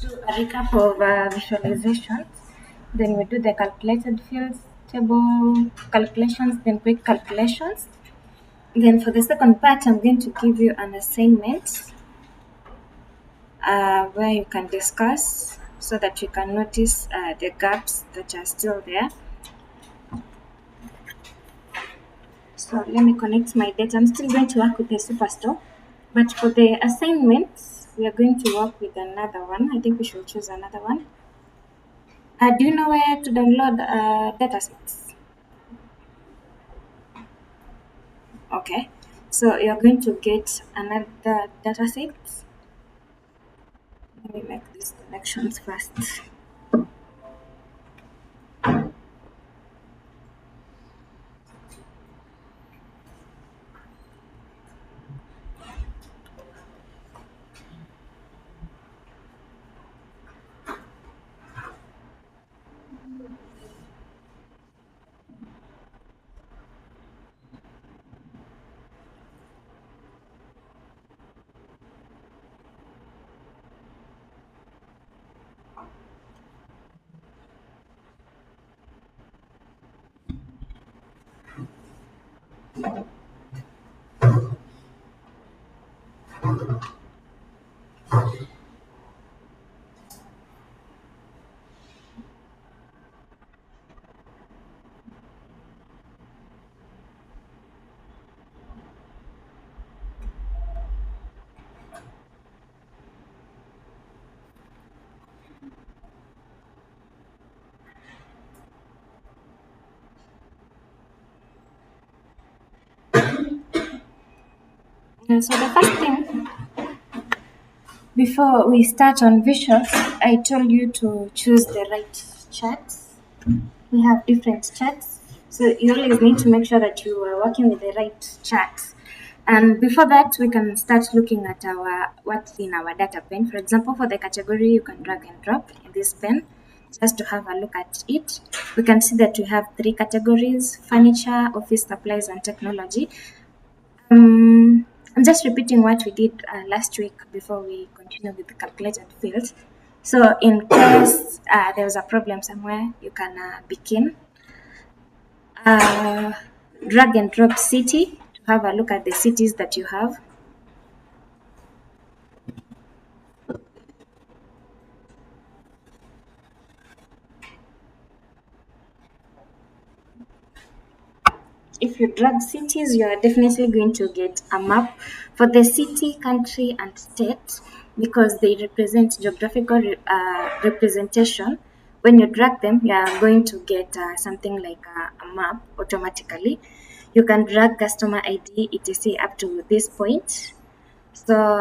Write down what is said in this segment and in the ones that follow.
do a recap of visualizations. Then we do the calculated fields table calculations, then quick calculations. Then for the second part, I'm going to give you an assignment where you can discuss so that you can notice the gaps that are still there. So let me connect my data. I'm still going to work with the Superstore, but for the assignments, we are going to work with another one. I think we should choose another one. Do you know where to download datasets? Okay, so you're going to get another dataset. Let me make these connections first. And so the first thing, before we start on visuals, I told you to choose the right charts. We have different charts, so you always need to make sure that you are working with the right charts. And before that, we can start looking at our what's in our data pen. For example, for the category, you can drag and drop in this pen just to have a look at it. We can see that we have three categories: furniture, office supplies, and technology. I'm just repeating what we did last week before we continue with the calculated fields. So in case there was a problem somewhere, you can begin. Drag and drop city to have a look at the cities that you have. If you drag cities, you are definitely going to get a map for the city, country, and state because they represent geographical representation. When you drag them, you are going to get something like a map automatically. You can drag customer ID, etc. up to this point. So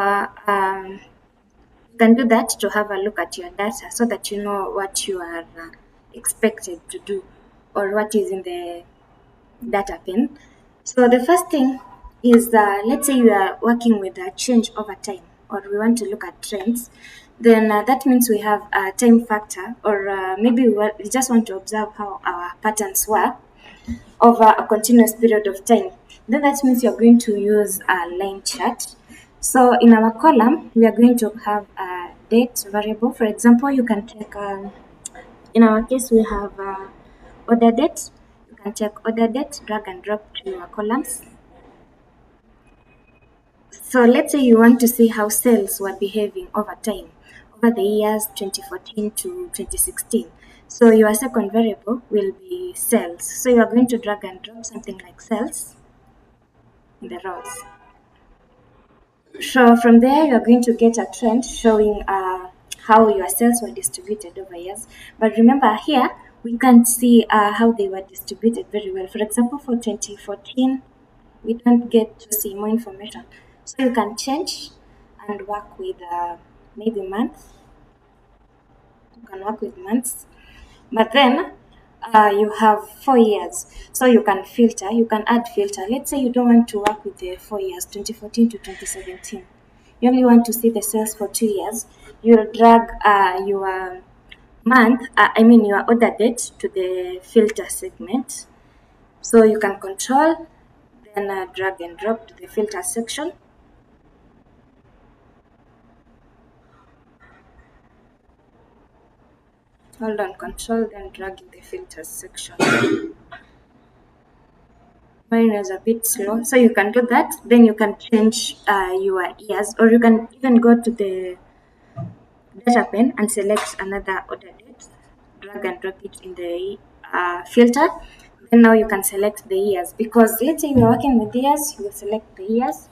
you can do that to have a look at your data so that you know what you are expected to do or what is in the data pen. So the first thing is let's say you are working with a change over time or we want to look at trends, then that means we have a time factor or maybe we just want to observe how our patterns were over a continuous period of time. Then that means you're going to use a line chart. So in our column, we are going to have a date variable. For example, you can take, in our case, we have order date. You can check order date, drag and drop to your columns. So let's say you want to see how sales were behaving over time, over the years 2014 to 2016. So your second variable will be sales. So you are going to drag and drop something like sales in the rows. So from there, you are going to get a trend showing how your sales were distributed over years. But remember here, we can't see how they were distributed very well. For example, for 2014, we don't get to see more information. So you can change and work with maybe months. You can work with months. But then you have 4 years. So you can filter, you can add filter. Let's say you don't want to work with the 4 years, 2014 to 2017. You only want to see the sales for 2 years. You'll drag your month, your order date to the filter segment. So you can control, then drag and drop to the filter section. Hold on, control, then drag in the filters section. Mine is a bit slow, so you can do that. Then you can change your ears, or you can even go to the data pane and select another order date. Drag and drop it in the filter. Then now you can select the years, because let's say you're working with years, you will select the years.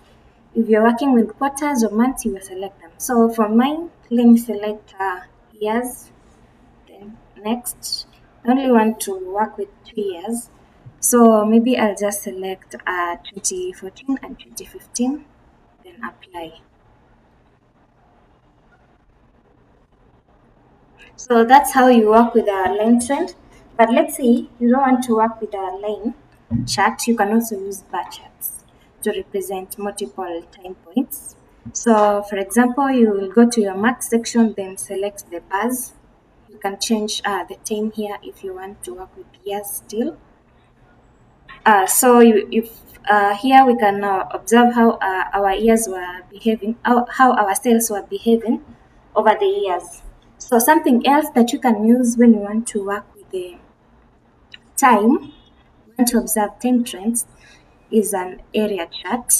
If you're working with quarters or months, you will select them. So for mine, let me select years. Then next, I only want to work with 2 years. So maybe I'll just select 2014 and 2015, then apply. So that's how you work with a line trend. But let's say you don't want to work with a line chart, you can also use bar charts to represent multiple time points. So for example, you will go to your mark section, then select the bars. You can change the time here if you want to work with years still. So if here we can now observe how our years were behaving, how our sales were behaving over the years. So something else that you can use when you want to work with the time, want to observe time trends, is an area chart.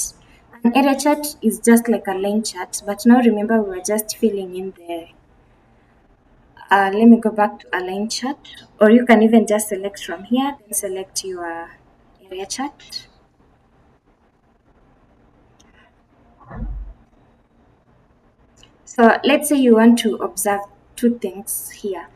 An area chart is just like a line chart, but now remember we were just filling in the. Let me go back to a line chart, or you can even just select from here, then select your area chart. So let's say you want to observe two things here,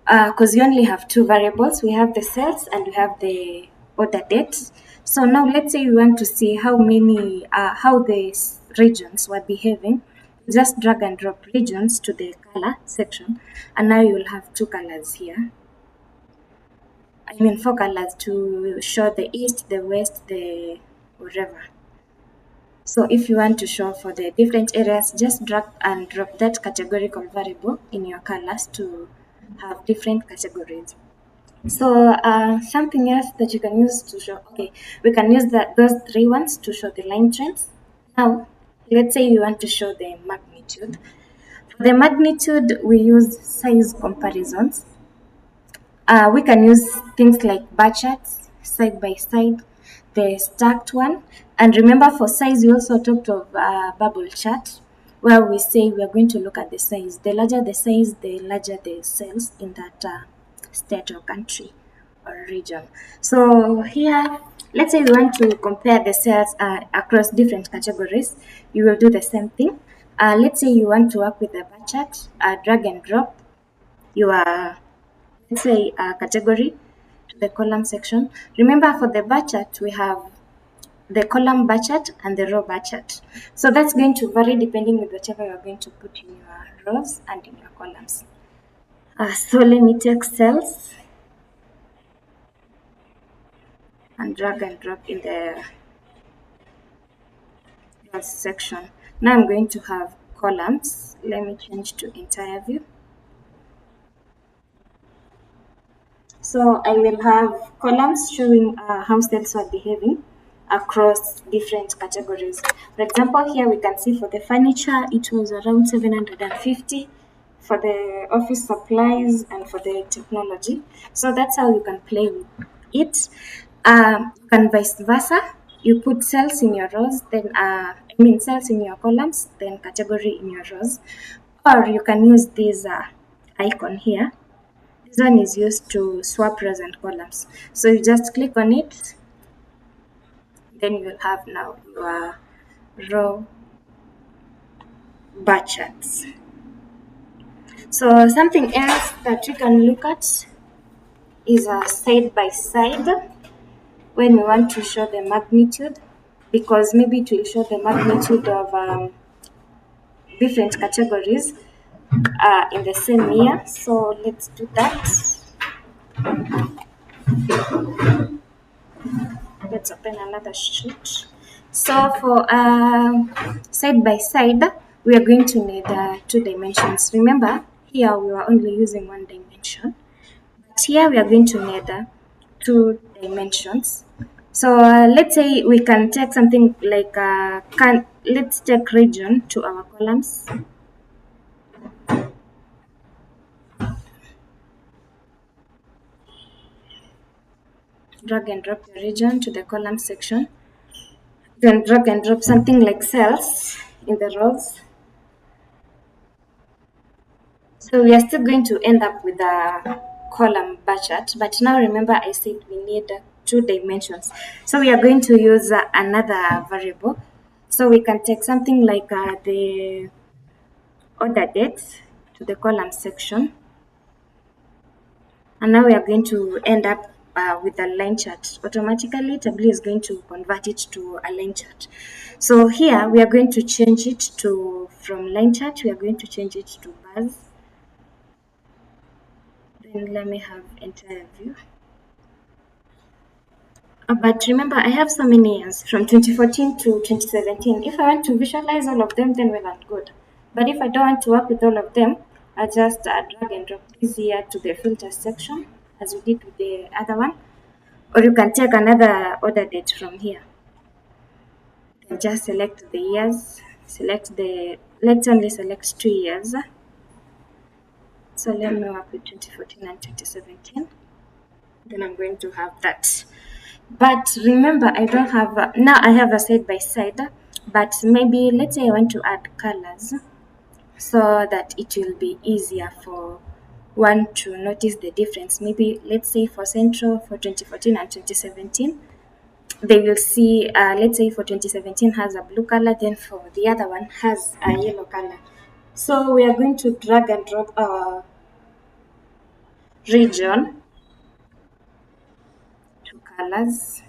because we only have two variables. We have the sales and we have the order date. So now let's say you want to see how the regions were behaving. Just drag and drop regions to the color section, and now you will have two colors here. I mean, four colors to show the east, the west, the whatever. So if you want to show for the different areas, just drag and drop that categorical variable in your colors to have different categories. So something else that you can use to show, okay, we can use those three ones to show the line trends. Now, let's say you want to show the magnitude. For the magnitude, we use size comparisons. We can use things like bar charts, side by side, the stacked one. And remember, for size, we also talked of bubble chart, where we say we are going to look at the size. The larger the size, the larger the sales in that state or country or region. So here, let's say we want to compare the sales across different categories. You will do the same thing. Let's say you want to work with the bar chart, drag and drop your let's say a category to the column section. Remember, for the bar chart, we have the column bar chart and the row bar chart. So that's going to vary depending with whatever you're going to put in your rows and in your columns. So let me take cells and drag and drop in the rows section. Now I'm going to have columns. Let me change to entire view. So I will have columns showing how sales are behaving across different categories. For example, here we can see for the furniture, it was around 750, for the office supplies, and for the technology. So that's how you can play with it. And vice versa. You put cells in your rows, then cells in your columns, then category in your rows. Or you can use this icon here. This one is used to swap rows and columns. So you just click on it, then you will have now your row bar charts. So something else that you can look at is a side by side when you want to show the magnitude, because maybe it will show the magnitude of different categories in the same year. So let's do that. Let's open another sheet. So for side by side, we are going to need two dimensions. Remember, here we are only using one dimension, but here we are going to need two dimensions. So let's say we can take something like let's take region to our columns. drag and drop your region to the column section. You can drag and drop something like cells in the rows. So we are still going to end up with a column bar chart, but now remember I said we need 2 dimensions. So we are going to use another variable. So we can take something like the order date to the column section. And now we are going to end up with a line chart. Automatically, Tableau is going to convert it to a line chart. So here we are going to change it to, from line chart, we are going to change it to bars. Then let me have entire view. But remember, I have so many years from 2014 to 2017. If I want to visualize all of them, then well and good. But if I don't want to work with all of them, I just drag and drop this here to the filter section, as we did with the other one. Or you can take another order date from here. You can just select the years, let's only select 2 years. So let me work with 2014 and 2017. Then I'm going to have that. But remember, I don't have, now I have a side by side, but maybe let's say I want to add colors so that it will be easier for one to notice the difference. Maybe let's say for Central for 2014 and 2017, they will see, let's say for 2017 has a blue color, then for the other one has a yellow color. So we are going to drag and drop our region to colors.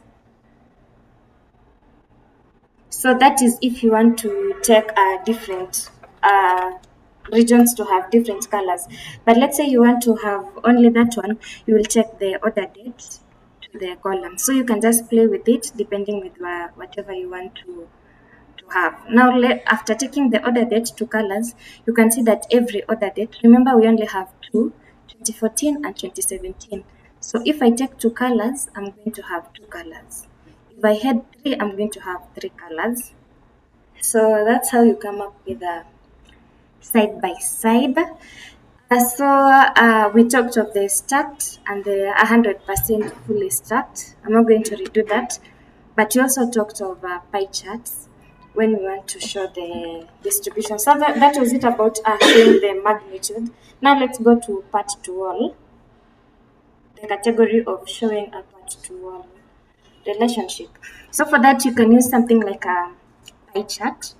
So that is if you want to take different regions to have different colors. But let's say you want to have only that one, you will check the order date to the column. So you can just play with it depending with whatever you want to have. Now, after taking the order date to colors, you can see that every order date, remember we only have two, 2014 and 2017. So if I take 2 colors, I'm going to have 2 colors. If I had 3, I'm going to have 3 colors. So that's how you come up with a side by side. We talked of the stacked and the 100% fully stacked. I'm not going to redo that. But we also talked of pie charts when we want to show the distribution. So that was it about showing the magnitude. Now let's go to part to all, the category of showing a part to all relationship. So for that, you can use something like a pie chart.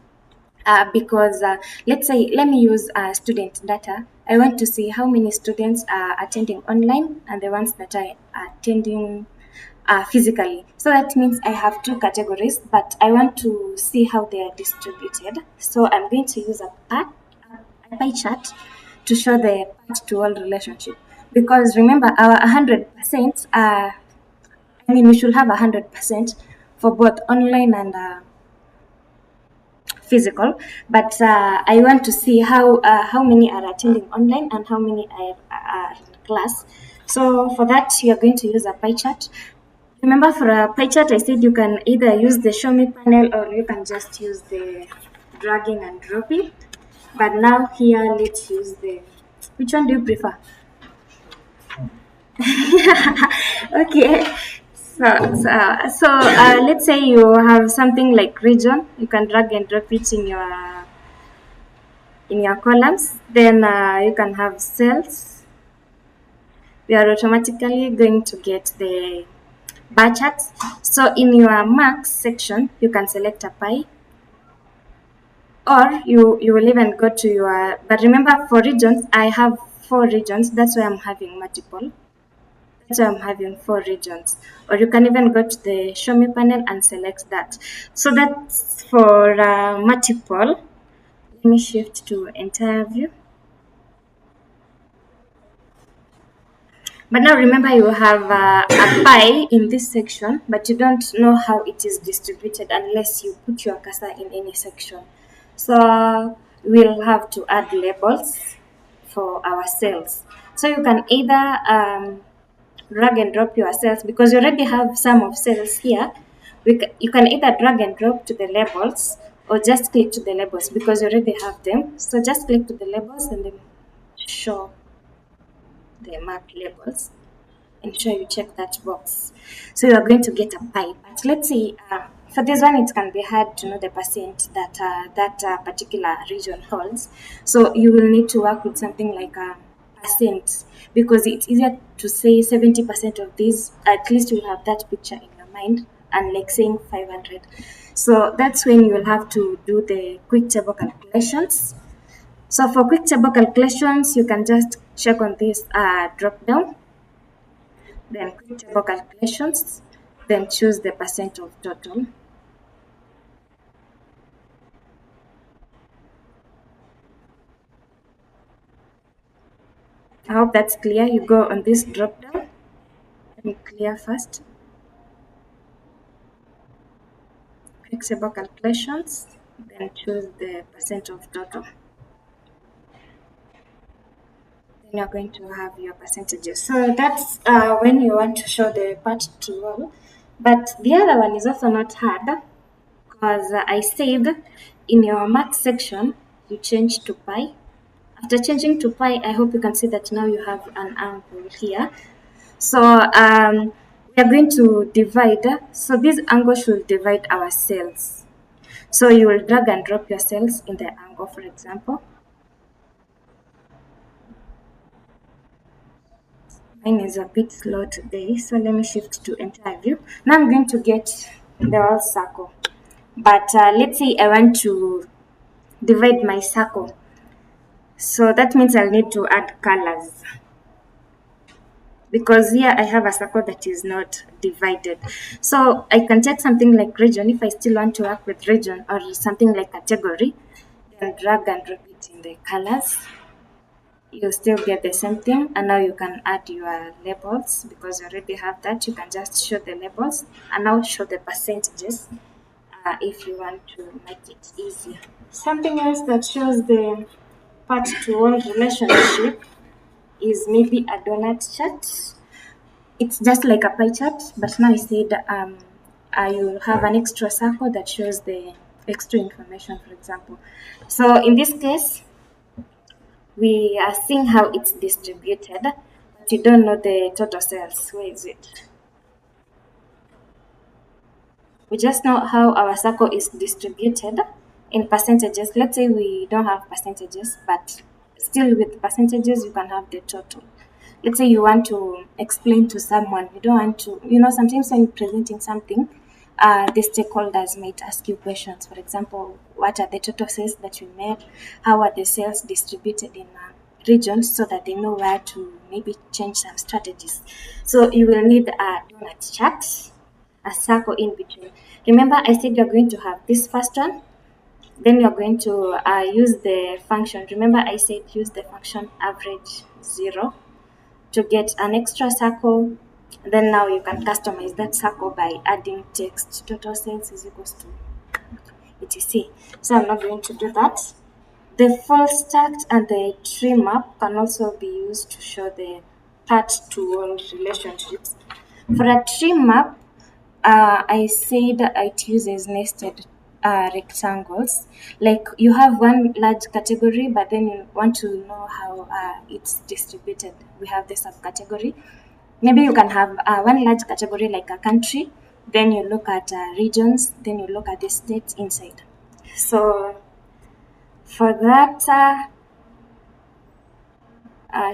Because let's say, let me use student data. I want to see how many students are attending online and the ones that are attending physically. So that means I have 2 categories, but I want to see how they are distributed. So I'm going to use a pie chart to show the part to all relationship. Because remember, our 100%, we should have 100% for both online and physical, but I want to see how many are attending online and how many are in class. So for that, you are going to use a pie chart. Remember, for a pie chart, I said you can either use the show me panel or you can just use the dragging and dropping. But now here, let's use which one do you prefer? Okay. So let's say you have something like region. You can drag and drop it in your columns. Then you can have cells. We are automatically going to get the bar charts. So in your marks section, you can select a pie. Or you will even go to your, but remember for regions, I have 4 regions. That's why I'm having multiple. So I'm having 4 regions, or you can even go to the show me panel and select that. So that's for multiple. Let me shift to entire view. But now remember, you have a pie in this section, but you don't know how it is distributed unless you put your cursor in any section. So we'll have to add labels for our cells. So you can either drag and drop your cells, because you already have some of cells here. You can either drag and drop to the labels or just click to the labels because you already have them. So just click to the labels and then show the marked labels. ensure you check that box. So you are going to get a pie. But let's say for this one, it can be hard to know the percent that that particular region holds. So you will need to work with something like percent, because it's easier to say 70% of these. At least you'll have that picture in your mind, and like saying 500. So that's when you will have to do the quick table calculations. So for quick table calculations, you can just check on this drop down, then quick table calculations, then choose the percent of total. I hope that's clear. You go on this drop down and clear first. Quick table calculations, then choose the percent of total. Then you're going to have your percentages. So that's when you want to show the part to all. But the other one is also not hard, because I said in your math section you change to pi. After changing to pi, I hope you can see that now you have an angle here. So we are going to divide. So this angle should divide our cells. So you will drag and drop your cells in the angle, for example. Mine is a bit slow today, so let me shift to entire view. Now I'm going to get the whole circle. But let's say I want to divide my circle. So that means I'll need to add colors, because here I have a circle that is not divided. So I can take something like region if I still want to work with region, or something like category, then drag and drop it in the colors. You still get the same thing, and now you can add your labels because you already have that. You can just show the labels and now show the percentages if you want to make it easier. Something else that shows the part to all relationship is maybe a donut chart. It's just like a pie chart, but now I said you have an extra circle that shows the extra information, for example. So in this case, we are seeing how it's distributed, but you don't know the total sales. Where is it? We just know how our circle is distributed in percentages. Let's say we don't have percentages, but still with percentages, you can have the total. Let's say you want to explain to someone, you don't want to, sometimes when you're presenting something, the stakeholders might ask you questions. For example, what are the total sales that you made? How are the sales distributed in regions, so that they know where to maybe change some strategies. So you will need a donut chart, a circle in between. Remember, I said you're going to have this first one, then you're going to use the function. Remember, I said use the function average 0 to get an extra circle. Then now you can customize that circle by adding text. Total sales is equals to etc. So I'm not going to do that. The full stacked and the tree map can also be used to show the part to all relationships. For a tree map, I said it uses nested rectangles. Like you have one large category, but then you want to know how it's distributed. We have the subcategory. Maybe you can have one large category like a country, then you look at regions, then you look at the states inside. So for that,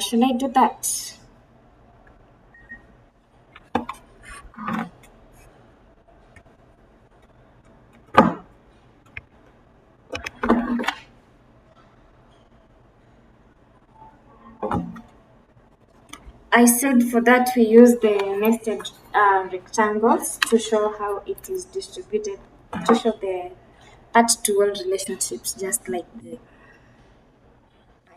should I do that? I said for that we use the nested rectangles to show how it is distributed, to show the part to all relationships, just like the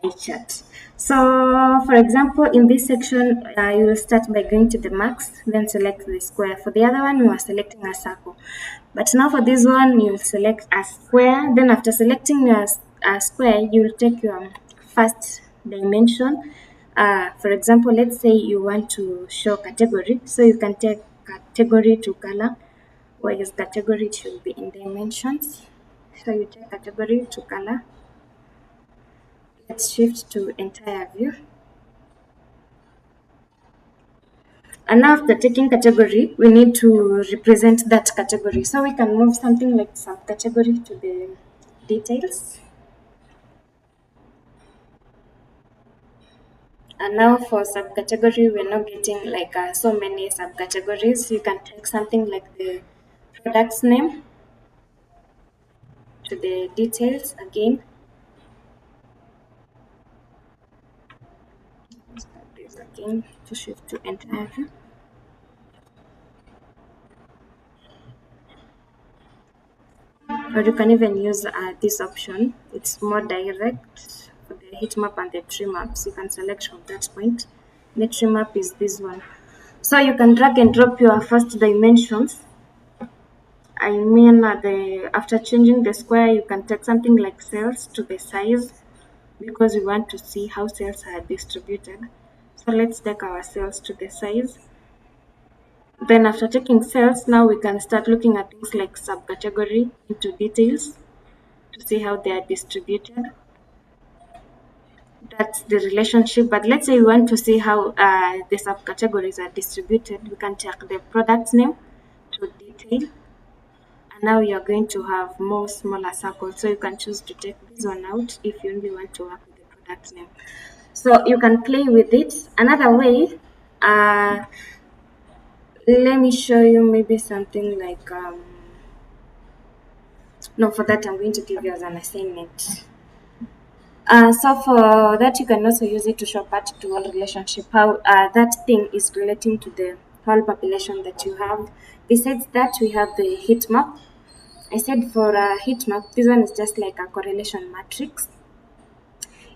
pie chart. So, for example, in this section, you will start by going to the max, then select the square. For the other one, you are selecting a circle. But now for this one, you will select a square. Then after selecting a square, you will take your first dimension. For example, let's say you want to show category. So you can take category to color, whereas category should be in dimensions. So you take category to color. Let's shift to entire view. And now after taking category, we need to represent that category. So we can move something like subcategory to the details. And now for subcategory, we're not getting like so many subcategories. You can take something like the product's name to the details again. Start this again to shift to entire view. Or you can even use this option. It's more direct for the heat map and the tree maps. You can select from that point. The tree map is this one. So you can drag and drop your first dimensions. I mean, after changing the square, you can take something like cells to the size because we want to see how cells are distributed. So let's take our cells to the size. Then after taking cells, now we can start looking at things like subcategory into details to see how they are distributed. That's the relationship. But let's say we want to see how the subcategories are distributed. We can check the product name to detail. And now you're going to have more smaller circles. So you can choose to take this one out if you only want to work with the product name. So you can play with it. Another way, let me show you maybe something like, no, for that I'm going to give you as an assignment. So for that, you can also use it to show part to all relationship, how that thing is relating to the whole population that you have. Besides that, we have the heat map. I said for a heat map, this one is just like a correlation matrix.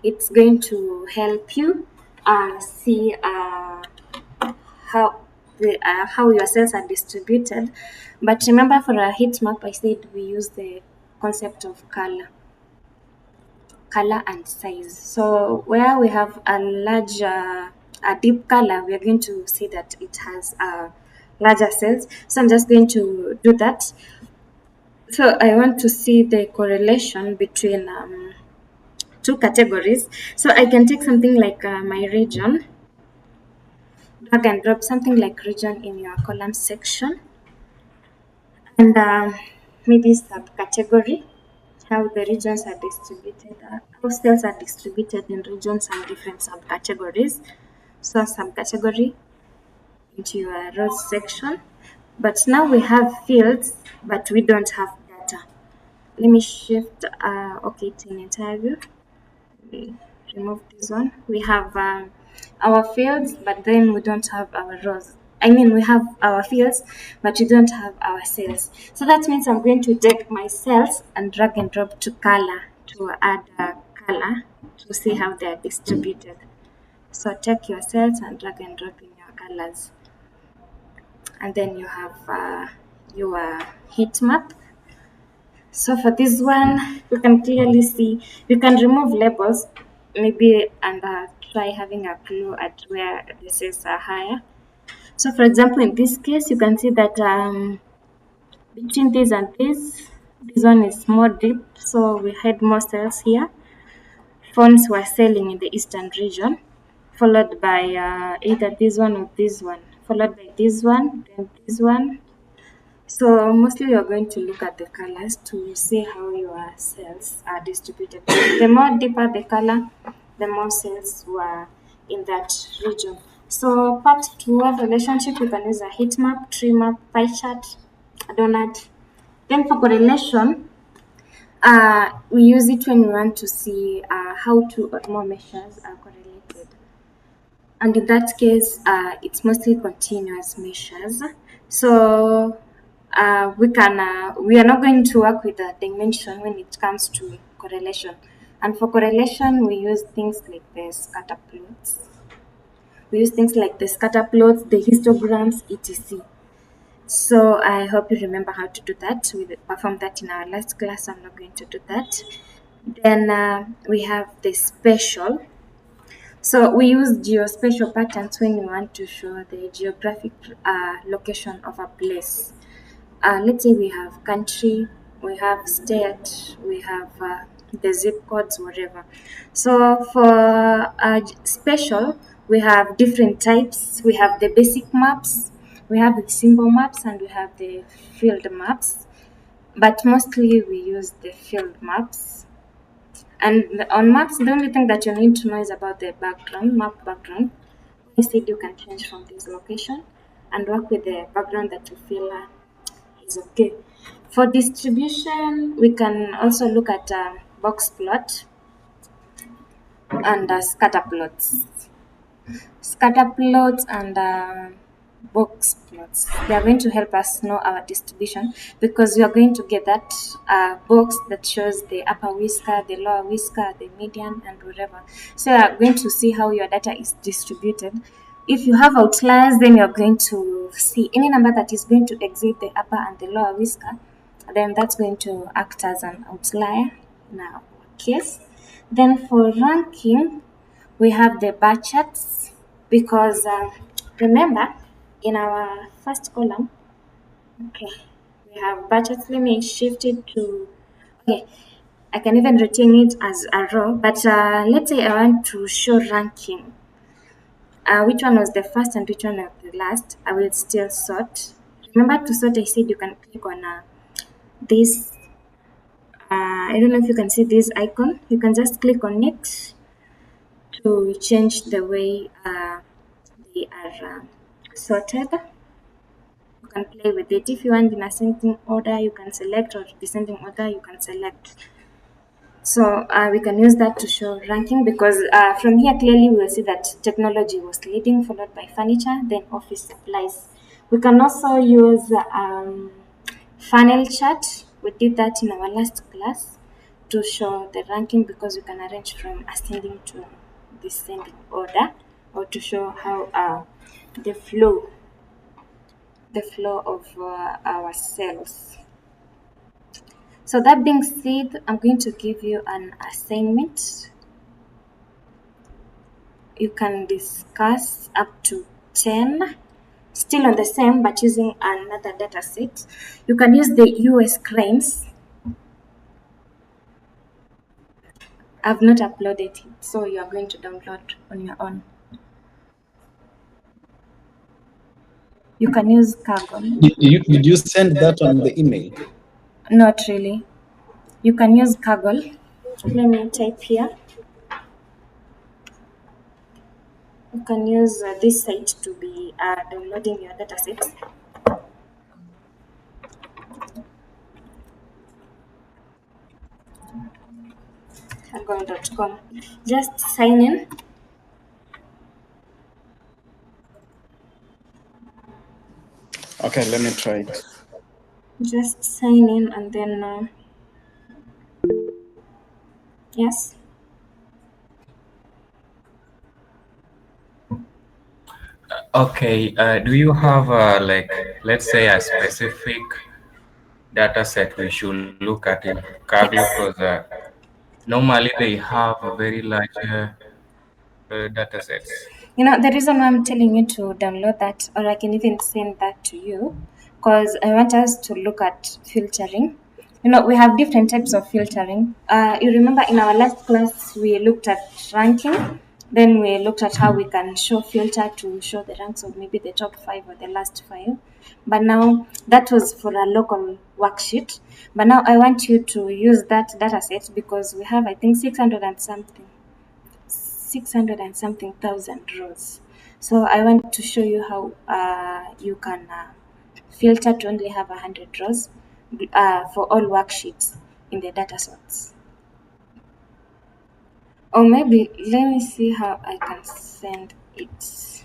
It's going to help you see how how your cells are distributed. But remember, for a heat map, I said we use the concept of color and size. So where we have a large, a deep color, we are going to see that it has larger cells. So I'm just going to do that. So I want to see the correlation between two categories. So I can take something like my region, drag and drop something like region in your column section, and maybe subcategory, how the regions are distributed, how cells are distributed in regions and different subcategories. So subcategory into your rows section. But now we have fields, but we don't have data. Let me shift, okay, to an entire view. We remove this one. We have our fields, but then we don't have our rows. I mean, we have our fields, but we don't have our cells. So that means I'm going to take my cells and drag and drop to color to add color to see how they are distributed. So take your cells and drag and drop in your colors. And then you have your heat map. So for this one, you can clearly see, you can remove labels maybe and try having a clue at where the cells are higher. So for example, in this case, you can see that between this and this one is more deep. So we had more cells here. Phones were selling in the eastern region, followed by either this one or this one, followed by this one, then this one. So mostly you're going to look at the colors to see how your cells are distributed. The more deeper the color, the more cells were in that region. So part two of relationship, you can use a heat map, tree map, pie chart, a donut. Then for correlation, we use it when we want to see how two or more measures are correlated. And in that case, it's mostly continuous measures. So we are not going to work with a dimension when it comes to correlation. And for correlation, we use things like the scatter plots. We use things like the scatter plots, the histograms, etc. So I hope you remember how to do that. We performed that in our last class. I'm not going to do that. Then we have the spatial. So we use geospatial patterns when we want to show the geographic location of a place. Let's say we have country, we have state, we have the zip codes, whatever. So for spatial, We have different types. We have the basic maps, we have the symbol maps, and we have the field maps. But mostly we use the field maps. And on maps, the only thing that you need to know is about the background, map background. Instead, you can change from this location and work with the background that you feel is okay. For distribution, we can also look at box plot and scatter plots. Scatter plots and box plots. They are going to help us know our distribution because we are going to get that box that shows the upper whisker, the lower whisker, the median, and whatever. So you are going to see how your data is distributed. If you have outliers, then you're going to see any number that is going to exceed the upper and the lower whisker, then that's going to act as an outlier in our case. Then for ranking, we have the bar charts because remember in our first column, okay, we have bar charts. Let me shift it to, okay, I can even retain it as a row, but let's say I want to show ranking. Which one was the first and which one was the last? I will still sort. Remember to sort, I said you can click on this. I don't know if you can see this icon. You can just click on it to change the way they are sorted. You can play with it. If you want in ascending order, you can select, or descending order, you can select. So we can use that to show ranking because from here clearly we will see that technology was leading, followed by furniture, then office supplies. We can also use funnel chart. We did that in our last class to show the ranking because we can arrange from ascending to descending order, or to show how the flow the flow of our cells. So that being said, I'm going to give you an assignment. You can discuss up to 10, still on the same but using another data set. You can use the US cranes. I've not uploaded it, so you are going to download on your own. You can use Kaggle. Did you send that on the email? Not really. You can use Kaggle. Let me type here. You can use this site to be downloading your datasets. Kaggle.com. Just sign in. Okay, let me try it. Just sign in and then yes. Okay, do you have like, let's say, a specific data set we should look at in Kaggle? Because Yes. normally they have a very large data sets. The reason why I'm telling you to download that, or I can even send that to you, because I want us to look at filtering. We have different types of filtering. You remember in our last class, we looked at ranking. Then we looked at how we can show filter to show the ranks of maybe the top 5 or the last 5. But now that was for a local worksheet. But now I want you to use that data set because we have, I think, 600 and something thousand rows. So I want to show you how you can filter to only have 100 rows for all worksheets in the data sorts. Or maybe let me see how I can send it.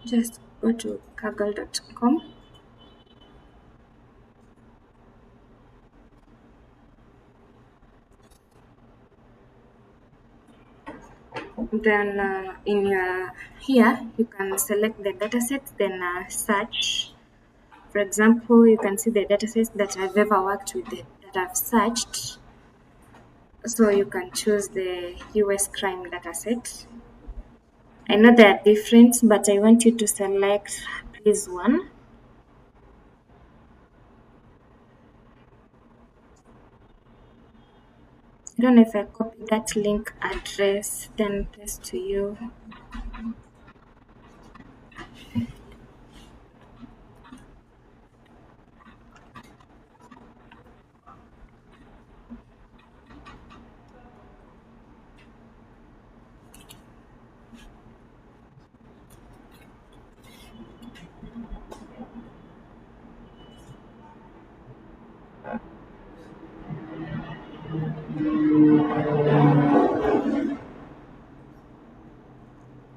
Just go to kaggle.com. Then in here you can select the dataset, then search. For example, you can see the datasets that I've ever worked with that I've searched. So you can choose the US crime dataset. I know they are different, but I want you to select this one. I don't know if I copy that link address, then paste to you.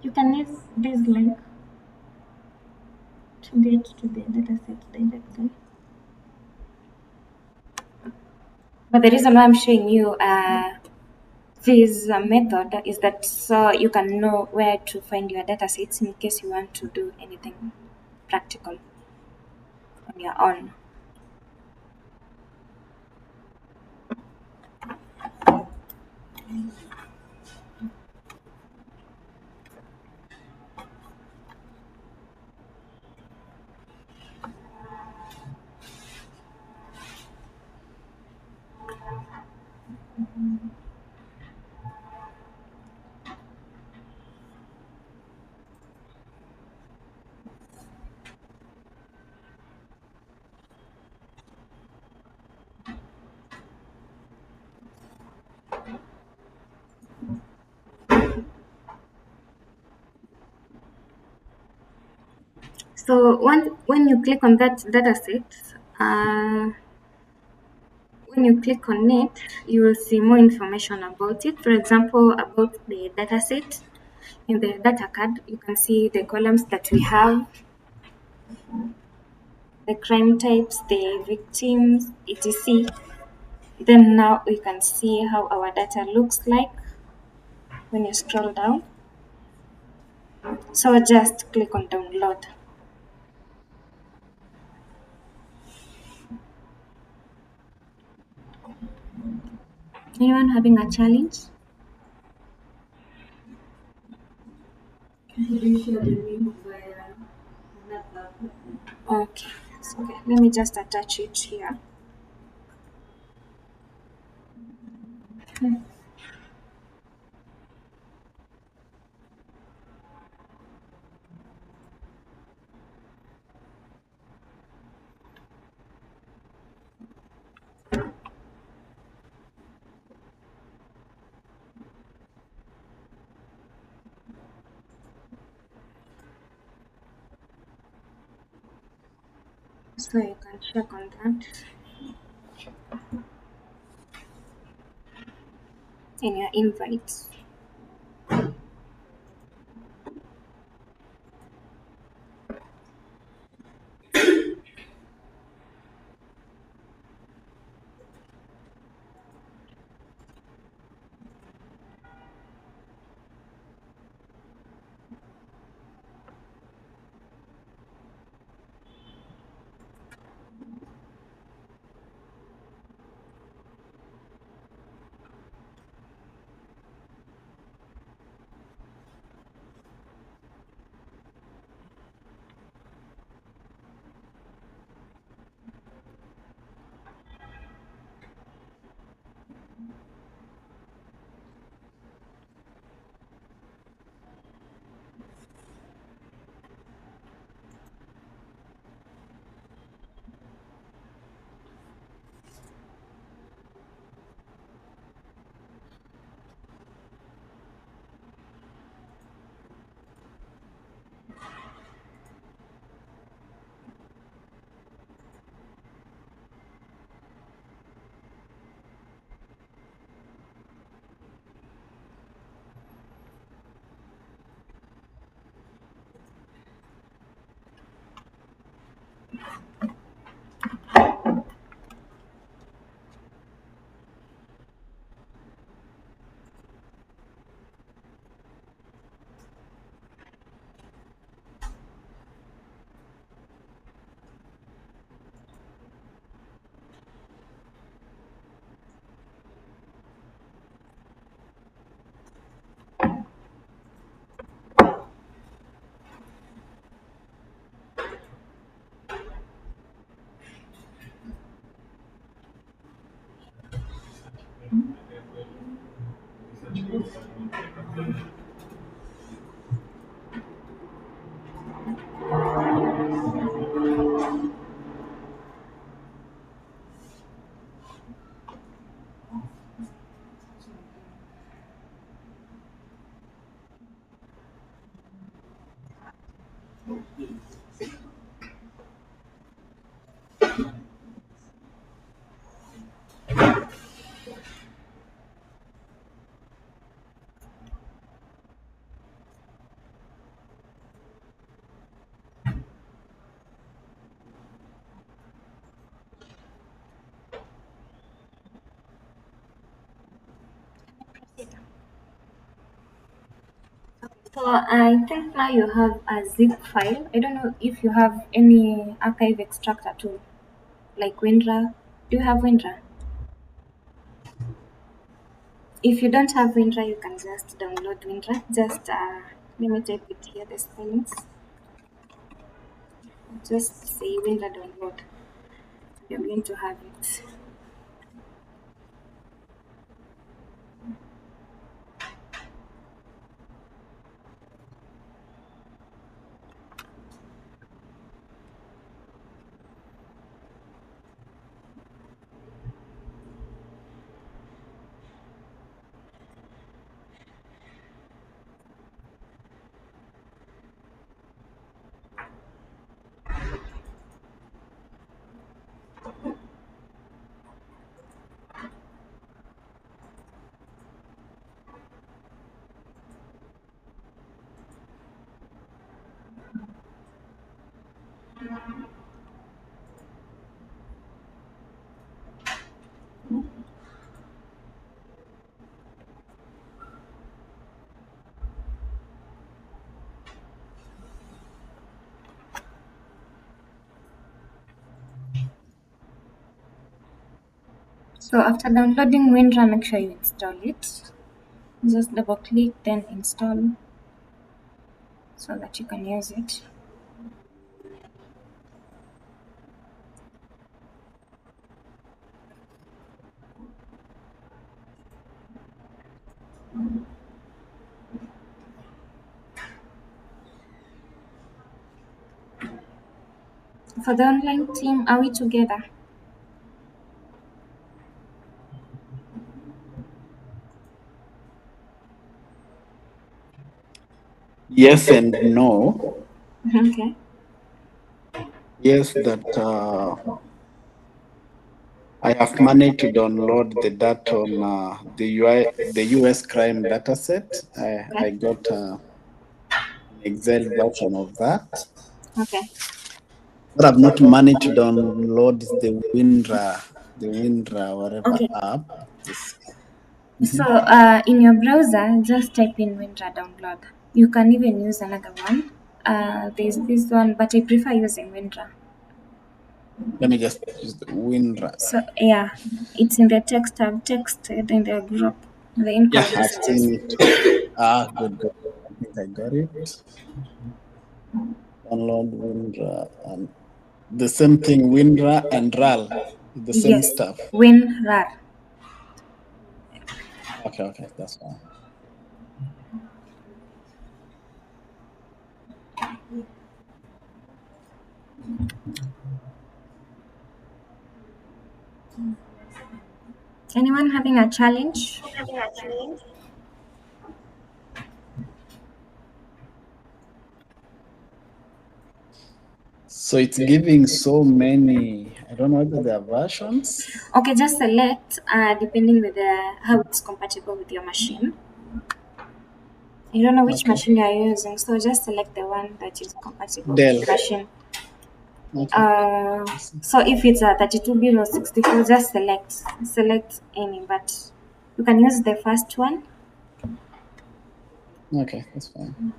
You can use this link to get to the dataset directly. But the reason why I'm showing you this method is that so you can know where to find your datasets in case you want to do anything practical on your own. So when you click on that dataset, when you click on it, you will see more information about it. For example, about the dataset. In the data card, you can see the columns that we have, the crime types, the victims, etc. Then now we can see how our data looks like when you scroll down. So just click on download. Anyone having a challenge? Okay, so okay. Let me just attach it here. So you can check on that in your invites. So I think now you have a zip file. I don't know if you have any archive extractor tool like WinRAR. Do you have WinRAR? If you don't have WinRAR, you can just download WinRAR. Just let me type it here. The spellings. Just say WinRAR download. You're going to have it. So after downloading WinRAR, make sure you install it. Just double click, then install so that you can use it. For the online team, are we together? Yes and no. Okay. Yes, that I have managed to download the data on the US crime dataset. I Okay. got an Excel version of that. Okay. What I've not managed to download is the WinRAR whatever Okay. app. This, So mhm. in your browser, just type in WinRAR download. You can even use another one. There's this one, but I prefer using WinRAR. Let me just use the WinRAR. So yeah, it's in the text tab, text in the group, the Yeah, incoming I've messages. seen it. Good, good. I think I got it. Download WinRAR. The same thing, WinRAR and RAL, the same Yes, stuff. WinRAR. Okay, okay, that's fine. Anyone having a challenge? So it's giving so many, I don't know whether there are versions. Okay, just select depending with how it's compatible with your machine. I don't know which Okay. machine you are using, so just select the one that is compatible with Dell. the machine. Okay. So if it's a 32-bit or 64, just select any, but you can use the first one. Okay, that's fine.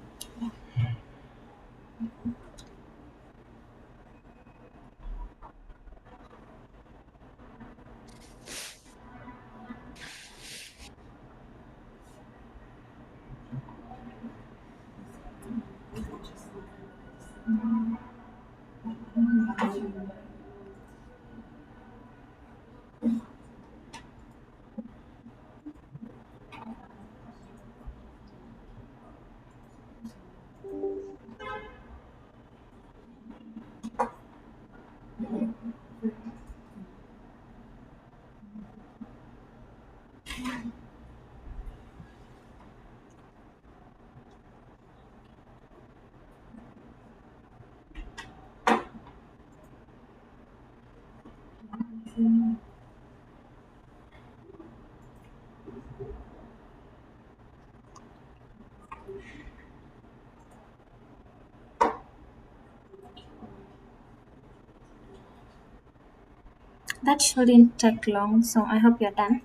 That shouldn't take long, so I hope you're done.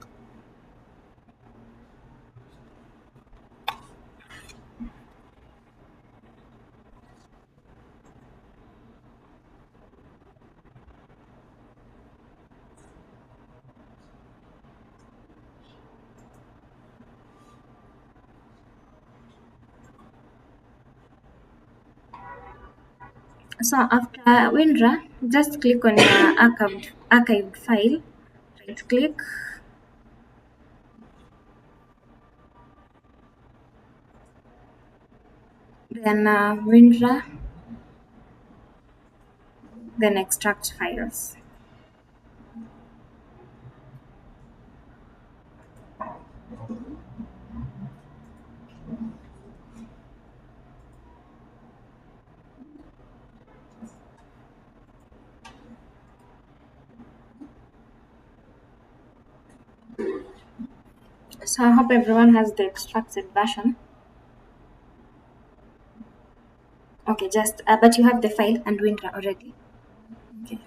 So after WinRAR, just click on your archived file, right click, then WinRAR, then extract files. So I hope everyone has the extracted version. Okay, just but you have the file and WinRAR already. Okay.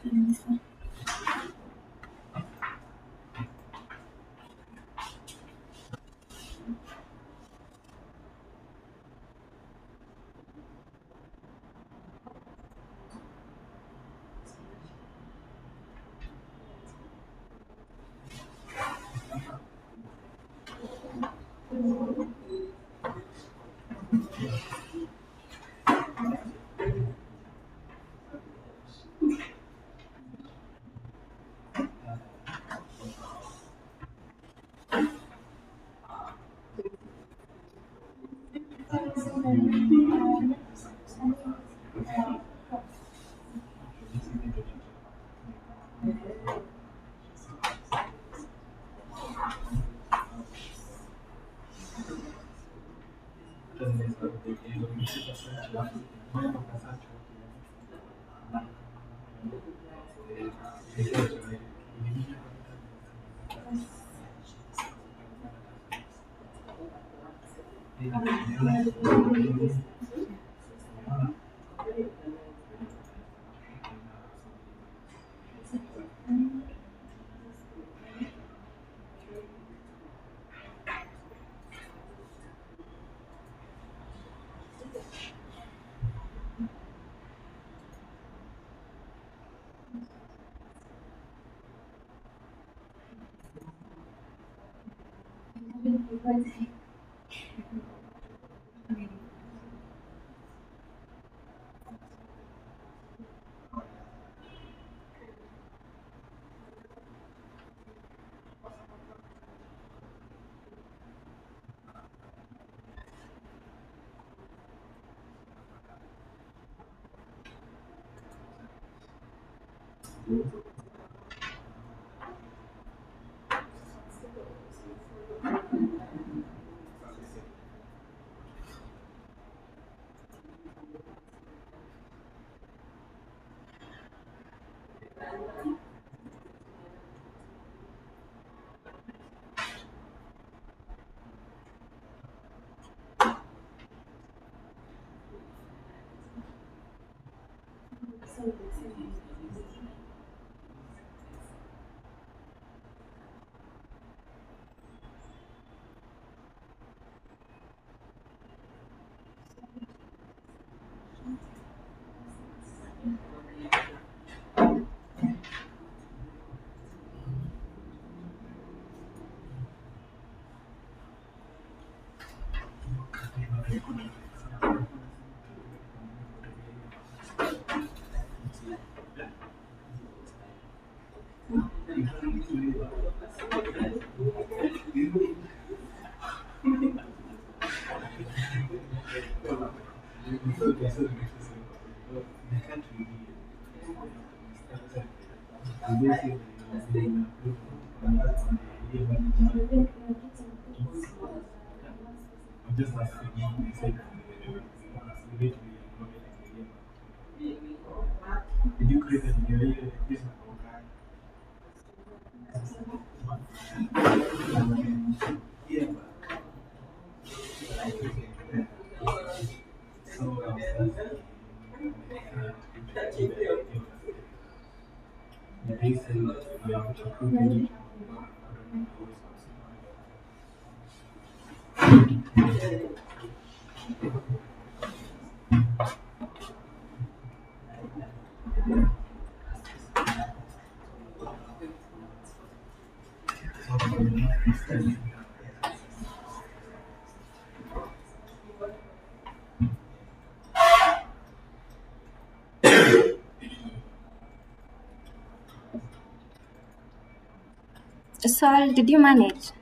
Sol, did you manage?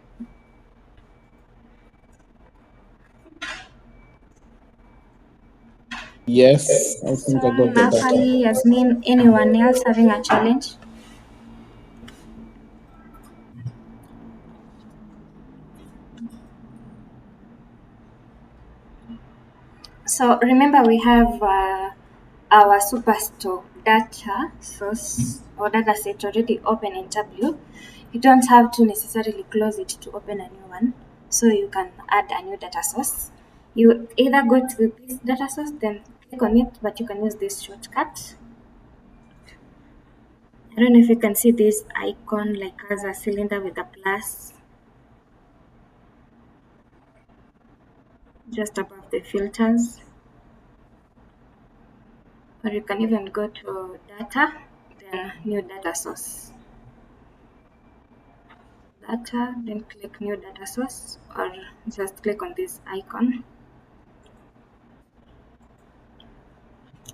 Yes, I think I Sol, got the data. Napali, Yasmin, anyone else having a challenge? So remember we have our superstore data source or data set already open in Tableau. You don't have to necessarily close it to open a new one. So you can add a new data source. You either go to this data source, then click on it, but you can use this shortcut. I don't know if you can see this icon like as a cylinder with a plus just above the filters. Or you can even go to data, then new data source. Data, then click new data source, or just click on this icon.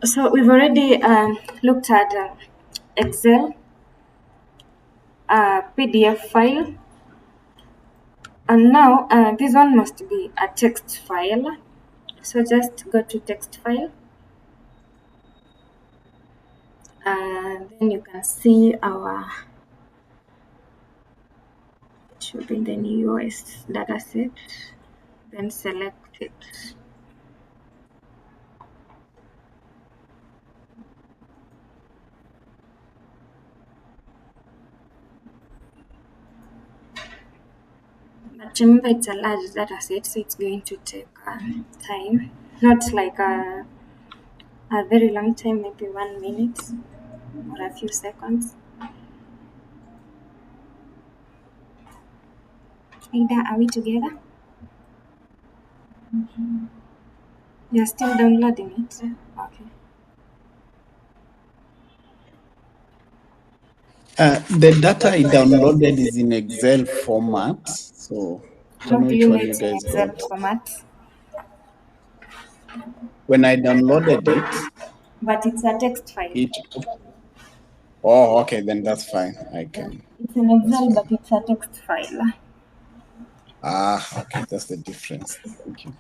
So we've already looked at Excel, PDF file, and now this one must be a text file. So just go to text file, and then you can see our should be the newest data set. Then select it. But remember, it's a large data set, so it's going to take time. Not like a very long time, maybe 1 minute or a few seconds. Ida, are we together? You're still downloading it? Okay. The data I downloaded is in Excel format, so I How don't know do which you know one you it's in guys Excel got. format? When I downloaded it, But it's a text file. it oh, okay, then that's fine. I can. It's in That's Excel, fine. but it's a text file. Ah, okay, that's the difference. Thank you.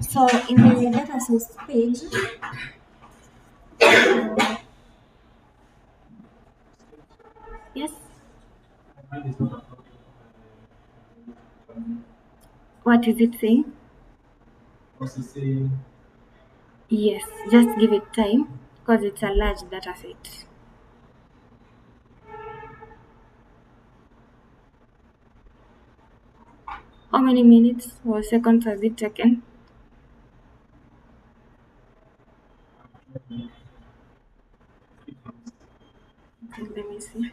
So in the data source page, yes, what is it saying? Yes, just give it time because it's a large data set. How many minutes or seconds has it taken? Let me see.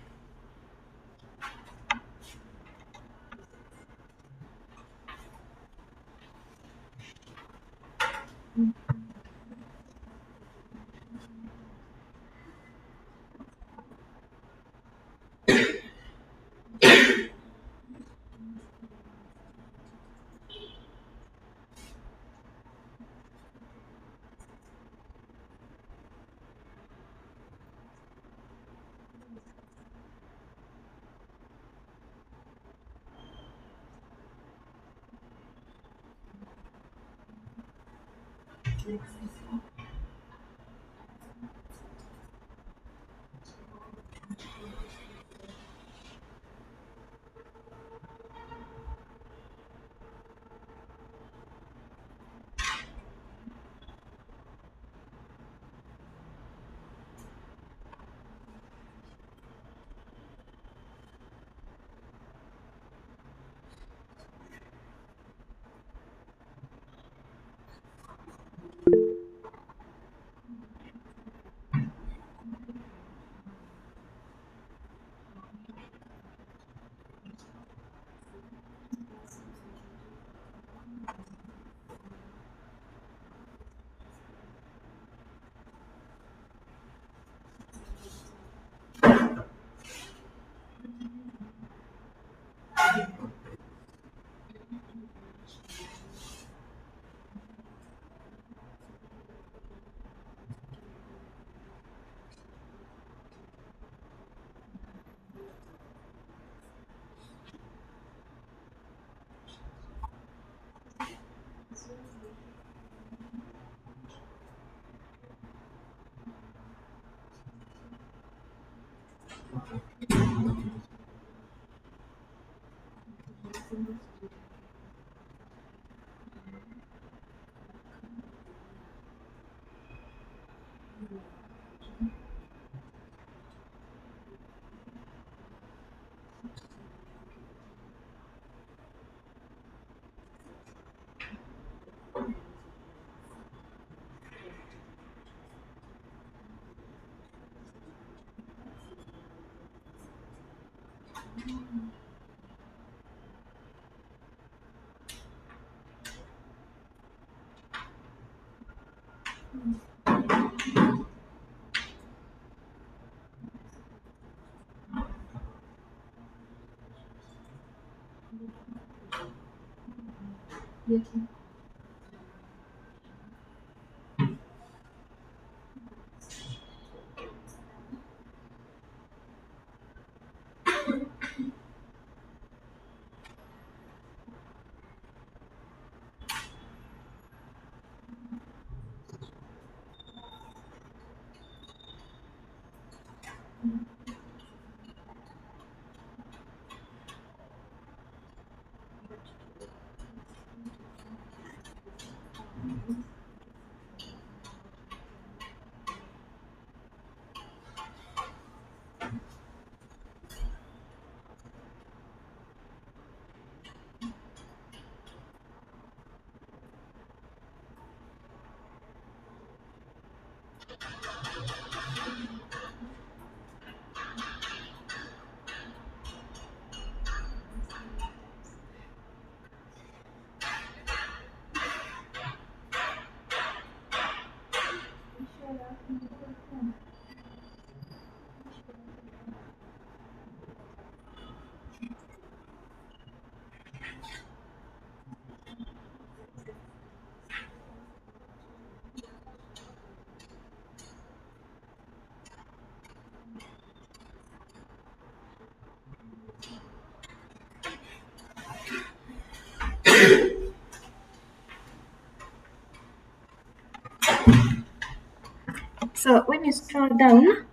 So when you scroll down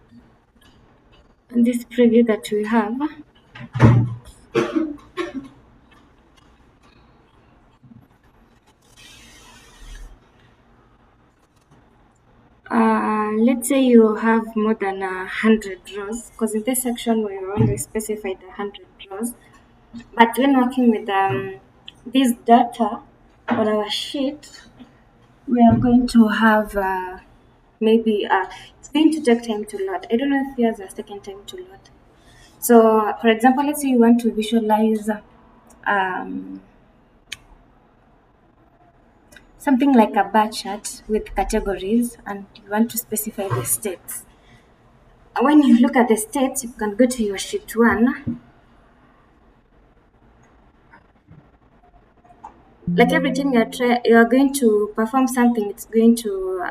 on this preview that we have, let's say you have more than 100 rows, because in this section we only specified 100 rows. But when working with this data on our sheet, we are going to have maybe it's going to take time to load. I don't know if yours has taken time to load. So, for example, let's say you want to visualize um, something like a bar chart with categories, and you want to specify the states. When you look at the states, you can go to your sheet 1. Like every time you are going to perform something, it's going to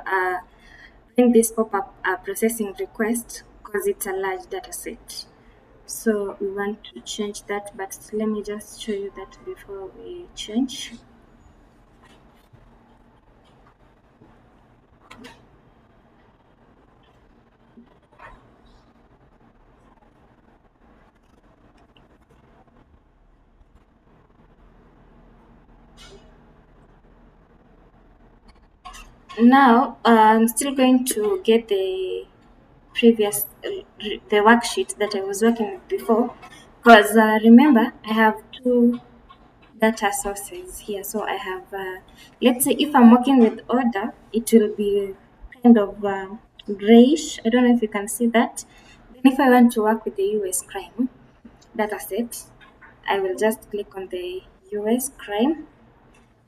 bring this pop-up processing request because it's a large data set. So we want to change that, but let me just show you that before we change. Now I'm still going to get the previous the worksheet that I was working with before, because remember I have two data sources here. So I have let's say if I'm working with order, it will be kind of grayish. I don't know if you can see that. Then if I want to work with the US crime data set, I will just click on the US crime.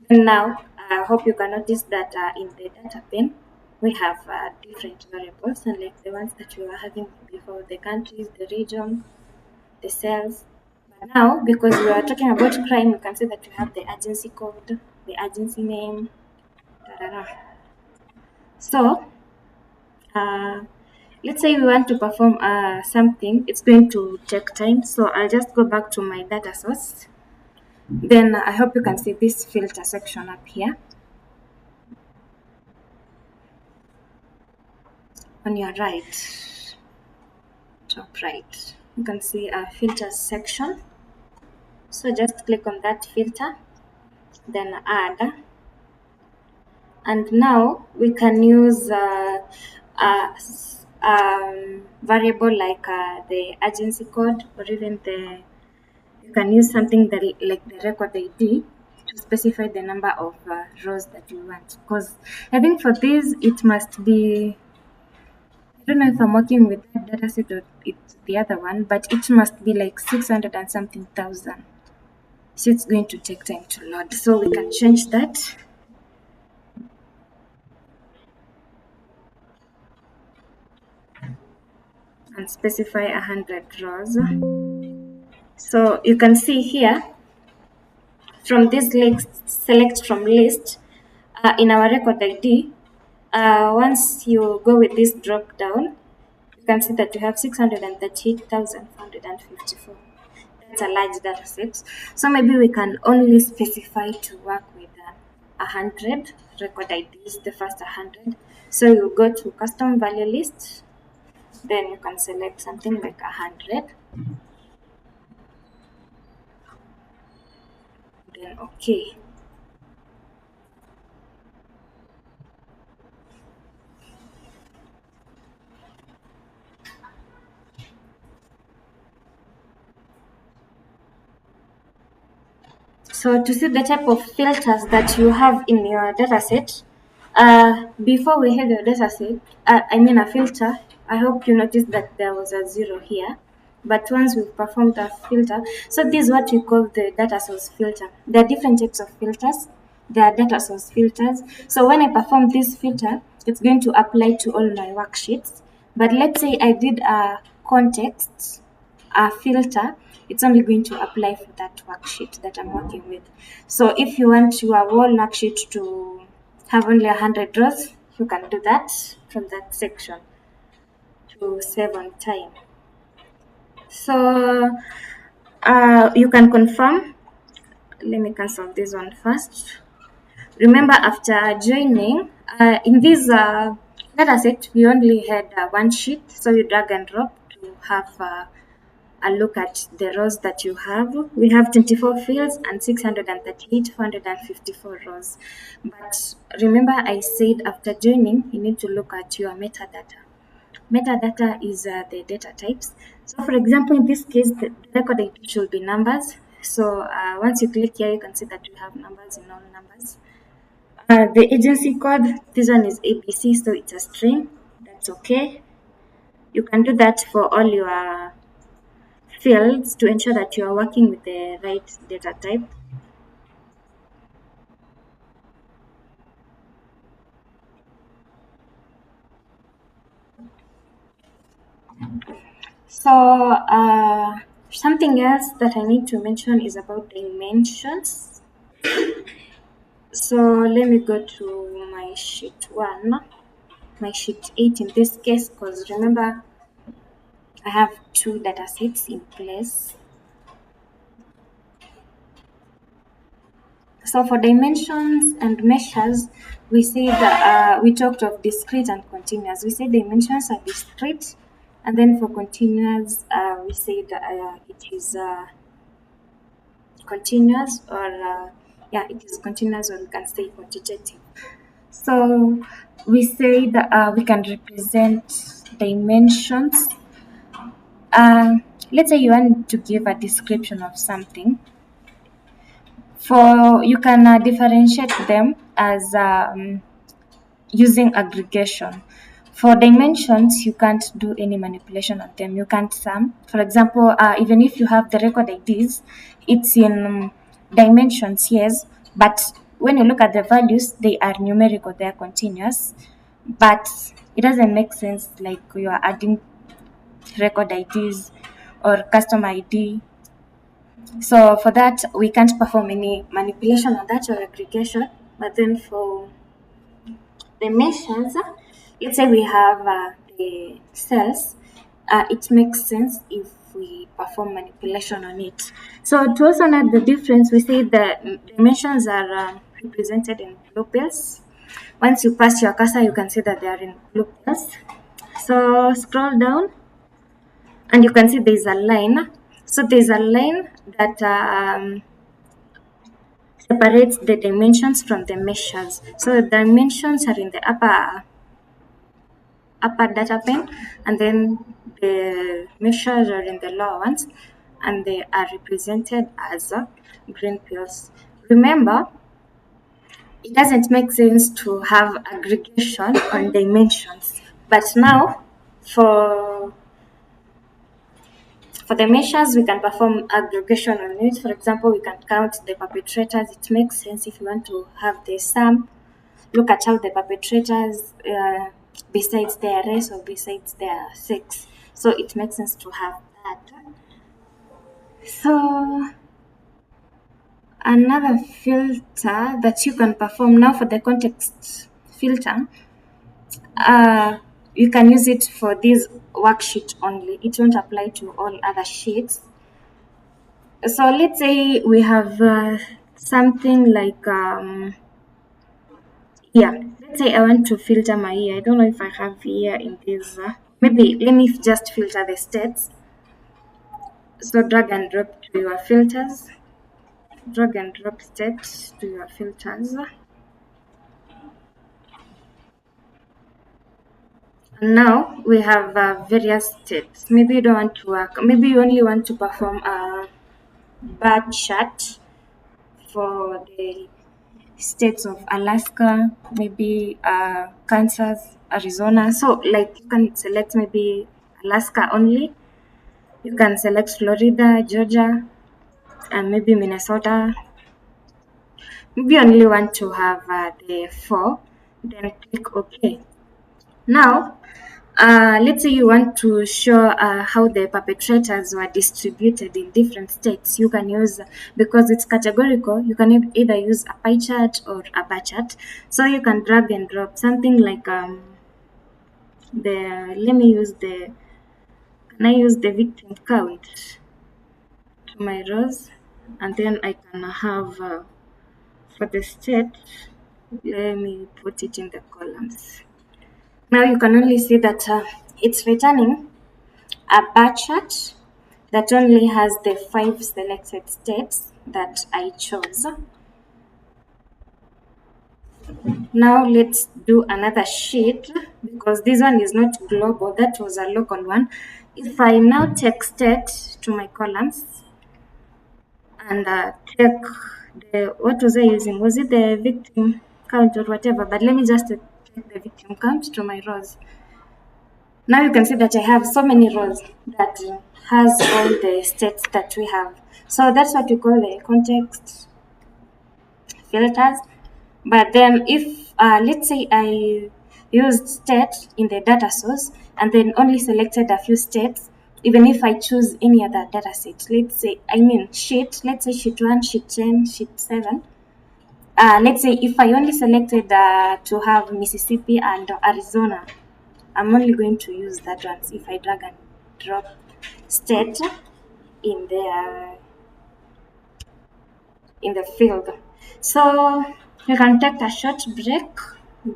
And now I hope you can notice that in the data pane we have different variables, unlike the ones that we were having before: the countries, the region, the cells. But now, because we are talking about crime, you can see that we have the agency code, the agency name. Da, da, da. So, uh, let's say we want to perform something, it's going to take time. So I'll just go back to my data source. Then I hope you can see this filter section up here on your right. top right. You can see a filters section. So just click on that filter, then add. And now we can use variable like the agency code, or even you can use something that like the record ID to specify the number of rows that you want. Because I think for this it must be, I don't know if I'm working with that data set or it's the other one, but it must be like 600 and something thousand. So it's going to take time to load. So we can change that. And specify 100 rows. So you can see here from this list, select from list in our record ID. Once you go with this drop down, you can see that you have 638,454. That's a large data set. So maybe we can only specify to work with 100 record IDs, the first 100. So you go to custom value list, then you can select something like 100. Then okay. So to see the type of filters that you have in your dataset, before we had your dataset, I mean a filter, I hope you noticed that there was a 0 here. But once we've performed a filter, so this is what we call the data source filter. There are different types of filters. There are data source filters. So when I perform this filter, it's going to apply to all my worksheets. But let's say I did a context filter, it's only going to apply for that worksheet that I'm working with. So if you want your whole worksheet to have only 100 rows, you can do that from that section to save on time. So you can confirm. Let me cancel this one first. Remember, after joining, in this dataset, we only had one sheet, so you drag and drop to have a look at the rows that you have. We have 24 fields and 638, 454 rows. But remember, I said after joining, you need to look at your metadata. Metadata is the data types. So, for example, in this case, the record ID should be numbers. So, once you click here, you can see that we have numbers in all numbers. The agency code, this one is ABC, so it's a string. That's okay. You can do that for all your fields to ensure that you are working with the right data type. So something else that I need to mention is about dimensions. So let me go to my sheet 1, my sheet 8 in this case, because remember I have two data sets in place. So for dimensions and measures, we say that we talked of discrete and continuous. We say dimensions are discrete, and then for continuous, we say that it is continuous, or it is continuous, or we can say quantitative. So we say that we can represent dimensions. Let's say you want to give a description of something. You can differentiate them as using aggregation. For dimensions, you can't do any manipulation on them. You can't sum. For example, even if you have the record IDs, it's in dimensions, yes, but when you look at the values, they are numerical, they are continuous, but it doesn't make sense like you are adding record IDs or custom ID. So for that, we can't perform any manipulation on that or aggregation. But then for dimensions, let's say we have the cells, it makes sense if we perform manipulation on it. So to also note the difference, we say the dimensions are represented in blue pills. Once you pass your cursor, you can see that they are in blue pills. So scroll down. and you can see there's a line. So there's a line that separates the dimensions from the measures. So the dimensions are in the upper data pane, and then the measures are in the lower ones, and they are represented as green pills. Remember, it doesn't make sense to have aggregation on dimensions, but now for the measures, we can perform aggregation on it. For example, we can count the perpetrators. It makes sense if you want to have the sum. Look at how the perpetrators, besides their race or besides their sex. So it makes sense to have that. So another filter that you can perform now for the context filter, you can use it for this worksheet only. It won't apply to all other sheets. So let's say we have something like let's say I want to filter my year. I don't know if I have year in this. Maybe let me just filter the states. So drag and drop to your filters. Drag and drop states to your filters. And now we have various states. Maybe you don't want to work. Maybe you only want to perform a bar chart for the states of Alaska, maybe Kansas, Arizona. So like you can select maybe Alaska only. You can select Florida, Georgia, and maybe Minnesota. Maybe you only want to have the 4, then click OK. Now, let's say you want to show how the perpetrators were distributed in different states. You can use, because it's categorical, you can either use a pie chart or a bar chart. So you can drag and drop something like can I use the victim count to my rows, and then I can have for the state, let me put it in the columns. Now you can only see that it's returning a bar chart that only has the 5 selected states that I chose. Now let's do another sheet, because this one is not global, that was a local one. If I now take state to my columns and take what was I using? Was it the victim count or whatever? But let me just take the victim count to my rows. Now you can see that I have so many rows that has all the states that we have. So that's what we call the context filters. But then if, let's say I used state in the data source and then only selected a few states, even if I choose any other data set, let's say sheet 1, sheet 10, sheet 7. Let's say if I only selected to have Mississippi and Arizona, I'm only going to use that one if I drag and drop state in the field. So you can take a short break,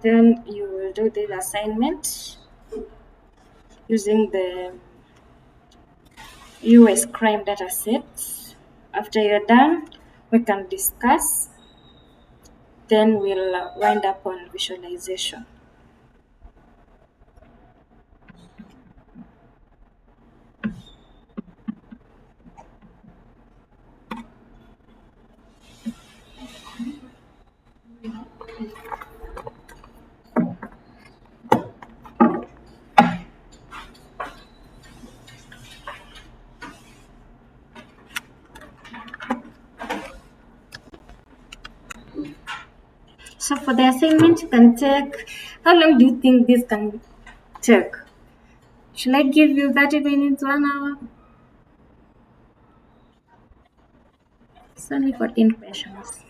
then you will do the assignment using the US crime data set. After you're done, we can discuss, then we'll wind up on visualization. So for the assignment, can take, how long do you think this can take? Should I give you 30 minutes, 1 hour? It's only 14 questions.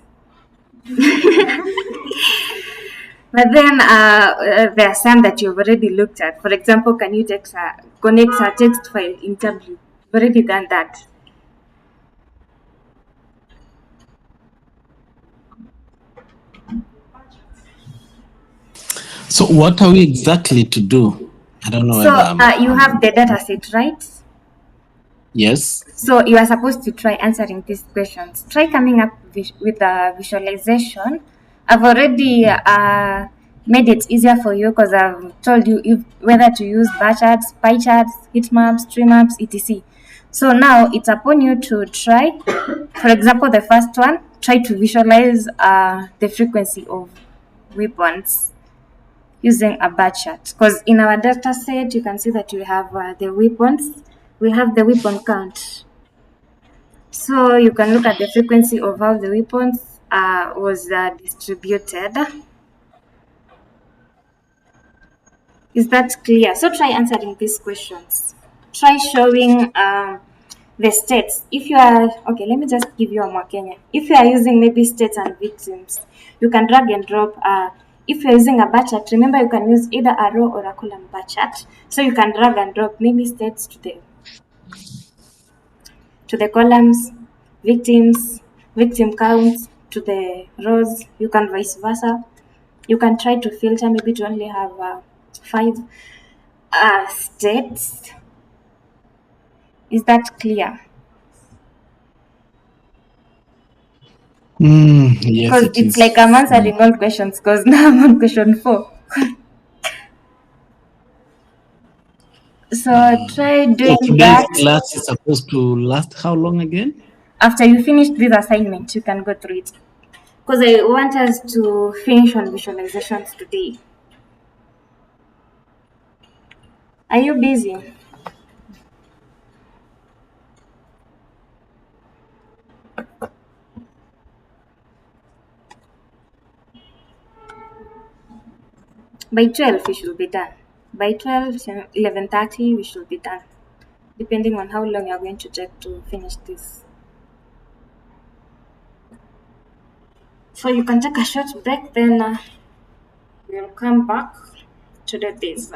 But then there are some that you've already looked at. For example, can you connect a text file in Tableau? You've already done that. So what are we exactly to do? I don't know So whether you have the data set, right? Yes. So you are supposed to try answering these questions. Try coming up with a visualization. I've already made it easier for you because I've told you whether to use bar charts, pie charts, heat maps, tree maps, etc. So now it's upon you to try. For example, the first one, try to visualize the frequency of weapons using a bar chart. Because in our data set, you can see that we have the weapons. We have the weapon count. So you can look at the frequency of how the weapons was distributed. Is that clear? So try answering these questions. Try showing the states. If you are, okay, let me just give you a more Kenya. If you are using maybe states and victims, you can drag and drop. If you're using a bar chart, remember you can use either a row or a column bar chart. So you can drag and drop maybe states to the columns, victims, victim counts to the rows. You can vice versa. You can try to filter maybe to only have 5 states. Is that clear? Yes, Because it it's is. like I'm answering all questions because now I'm on question 4. So try So doing today's that. class is supposed to last how long again? After you finish this assignment, you can go through it. Because I want us to finish on visualizations today. Are you busy? By 12, we should be done. By 12, 11:30, we should be done. Depending on how long you're going to take to finish this. So you can take a short break, then we'll come back to do this.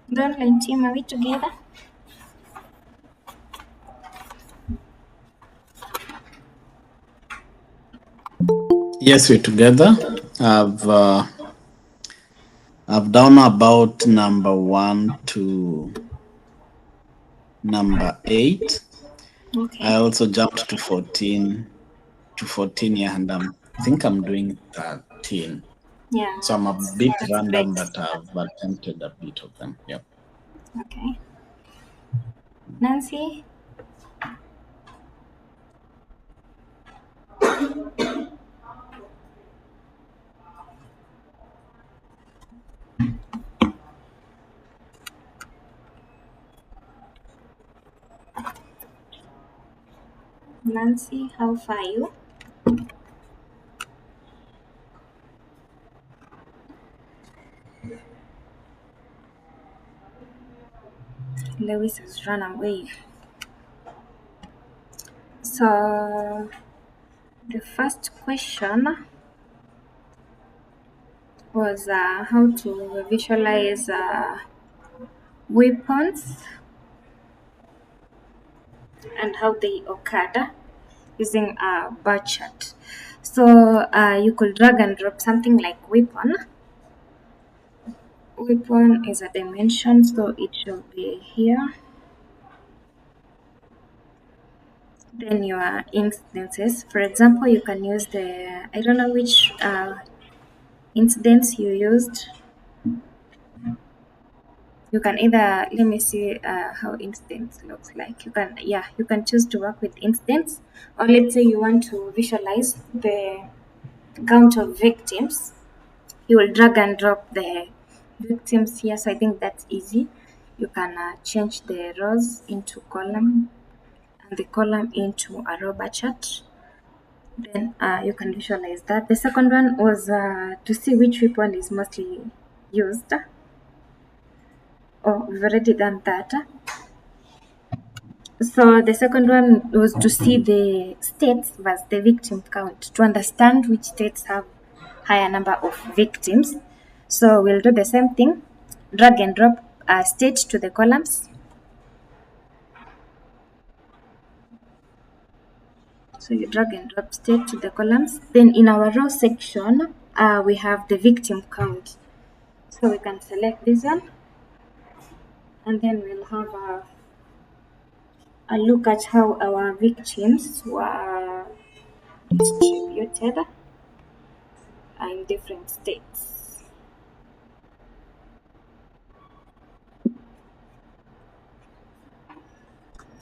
The online team, are we together? Yes, we're together. I've done about number 1 to number 8. Okay. I also jumped to 14, yeah, and I think I'm doing 13. Yeah, So I'm a bit that's random, great. but I've attempted a bit of them. Yep. Okay. Nancy? Nancy, how far are you? Lewis has run away. So the first question was how to visualize weapons and how they occurred using a bar chart. So you could drag and drop something like weapon. Weapon is a dimension, so it should be here. Then your instances. For example, you can use I don't know which incidents you used. You can either, let me see how incidents looks like. You can choose to work with incidents, or let's say you want to visualize the count of victims. You will drag and drop the victims here. So I think that's easy. You can change the rows into column and the column into a row bar chart. Then you can visualize that. The second one was to see which weapon is mostly used. Oh, we've already done that. So the second one was to see the states versus the victim count to understand which states have higher number of victims. So we'll do the same thing, drag and drop a state to the columns. So you drag and drop state to the columns. Then in our row section, we have the victim count. So we can select this one, and then we'll have a look at how our victims were distributed in different states.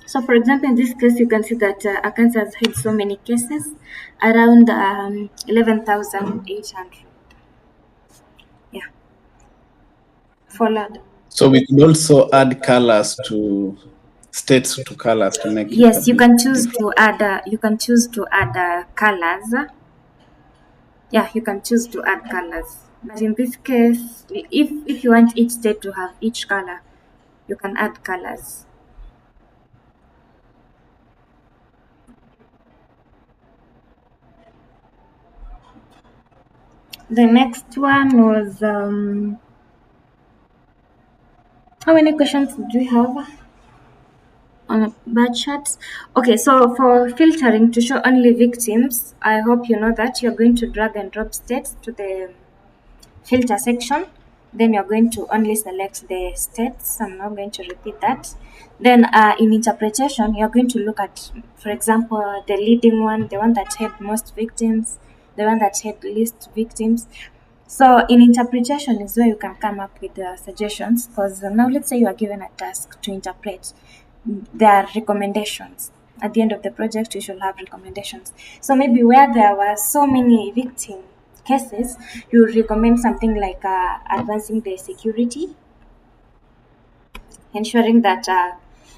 So for example, in this case, you can see that Arkansas has had so many cases, around 11,800. Yeah, followed. So we could also add colors to states to colors to make it Yes, you can choose different. to add. You can choose to add colors. Yeah, you can choose to add colors. But in this case, if you want each state to have each color, you can add colors. The next one was how many questions do we have on a bar chart? Okay, so for filtering to show only victims, I hope you know that you're going to drag and drop states to the filter section. Then you're going to only select the states. I'm not going to repeat that. Then in interpretation, you're going to look at, for example, the leading one, the one that had most victims, the one that had least victims. So in interpretation is where you can come up with suggestions, because now let's say you are given a task to interpret. There are recommendations. At the end of the project, you should have recommendations. So maybe where there were so many victim cases, you would recommend something like advancing the security, ensuring that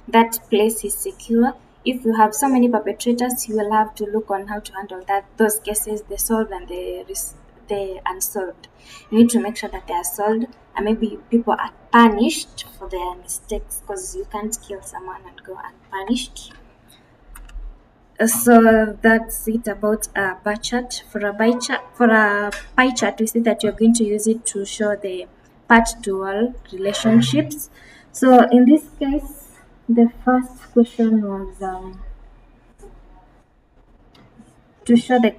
that place is secure. If you have so many perpetrators, you will have to look on how to handle those cases, the solved and the unsolved. You need to make sure that they are solved, and maybe people are punished for their mistakes, because you can't kill someone and go unpunished. So that's it about a bar chart. For a pie chart, we see that you're going to use it to show the part dual relationships. So in this case, the first question was to show the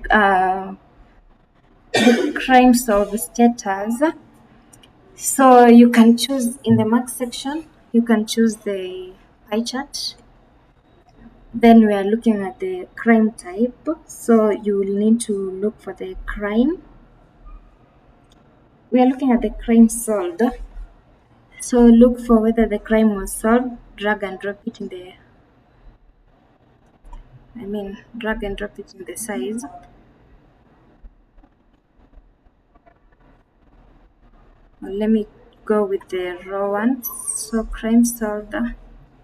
crime solved status. So you can choose in the mark section, you can choose the pie chart. Then we are looking at the crime type. So you will need to look for the crime. We are looking at the crime solved. So look for whether the crime was solved, drag and drop it in the, drag and drop it in the size. Let me go with the raw one. So crime solved.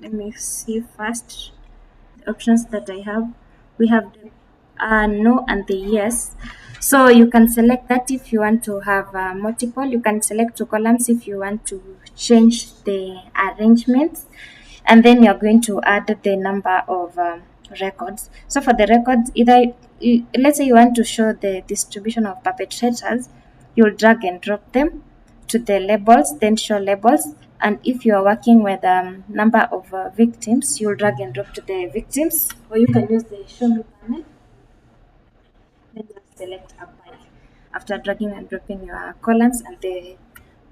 Let me see first the options that I have. We have the no and the yes. So you can select that if you want to have multiple. You can select two columns if you want to change the arrangements. And then you're going to add the number of records. So for the records, let's say you want to show the distribution of perpetrators, you'll drag and drop them to the labels, then show labels. And if you are working with number of victims, you'll drag and drop to the victims, or you can use the show me panel. Then just select apply after dragging and dropping your columns and the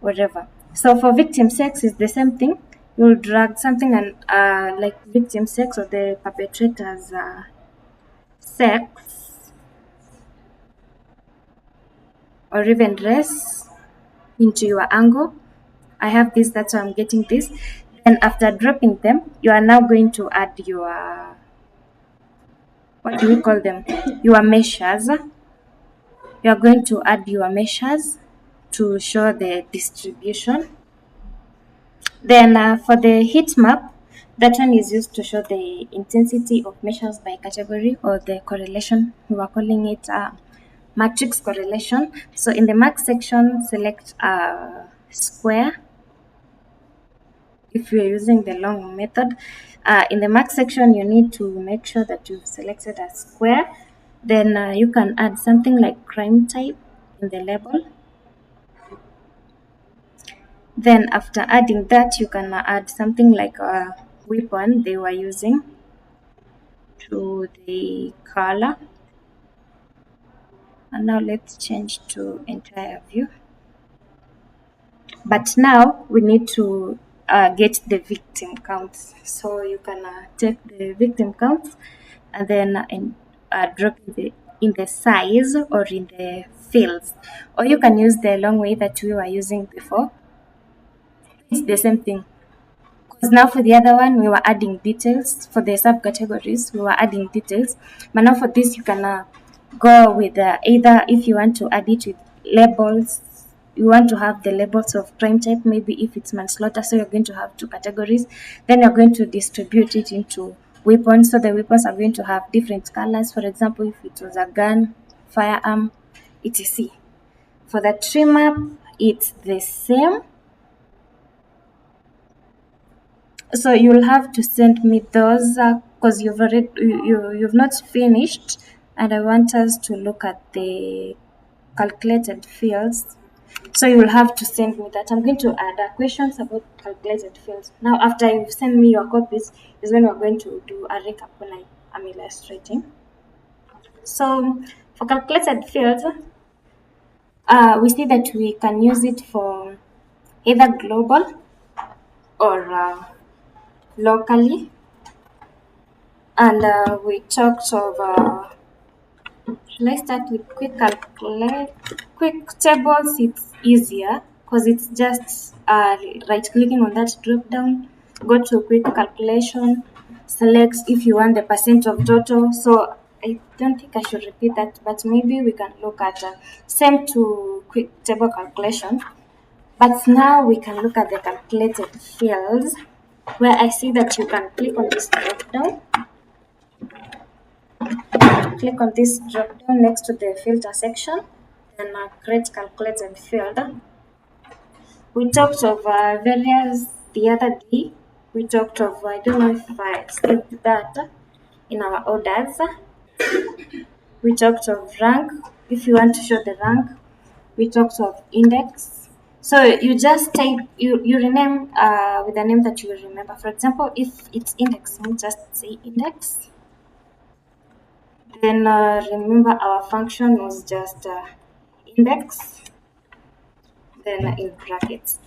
whatever. So for victim sex is the same thing. You'll drag something and like victim sex or the perpetrator's sex or even race into your angle. I have this, that's why I'm getting this. Then after dropping them, you are now going to add your, what do we call them? Your measures. You are going to add your measures to show the distribution. Then for the heat map, That one is used to show the intensity of measures by category or the correlation. We were calling it matrix correlation. So in the mark section, select square if you're using the long method. In the mark section, you need to make sure that you've selected a square. Then you can add something like crime type in the label. Then after adding that, you can add something like a weapon they were using to the color. And now let's change to entire view. But now we need to get the victim counts. So you can take the victim counts and then drop in the size or in the fields. Or you can use the long way that we were using before. It's the same thing. Because now for the other one, we were adding details. For the subcategories, we were adding details. But now for this, you can go with either if you want to add it with labels, you want to have the labels of crime type, maybe if it's manslaughter, so you're going to have two categories. Then you're going to distribute it into weapons. So the weapons are going to have different colors. For example, if it was a gun, firearm, etc. For the tree map, it's the same. So you'll have to send me those because you've not finished, and I want us to look at the calculated fields. So you'll have to send me that. I'm going to add questions about calculated fields. Now, after you send me your copies, is when we're going to do a recap when I'm illustrating. So for calculated fields, we see that we can use it for either global or locally. And we talked of let's start with quick tables. It's easier because it's just right clicking on that drop down, go to quick calculation, select if you want the percent of total. So I don't think I should repeat that, but maybe we can look at same to quick table calculation. But now we can look at the calculated fields, where I see that you can click on this drop down. Click on this drop down next to the filter section and create calculated field. We talked of various the other day. We talked of, I don't know if I saved that in our orders. We talked of rank, if you want to show the rank. We talked of index. So you just type, you rename with a name that you will remember. For example, if it's index, you just say index. Then remember our function was just index, then in brackets.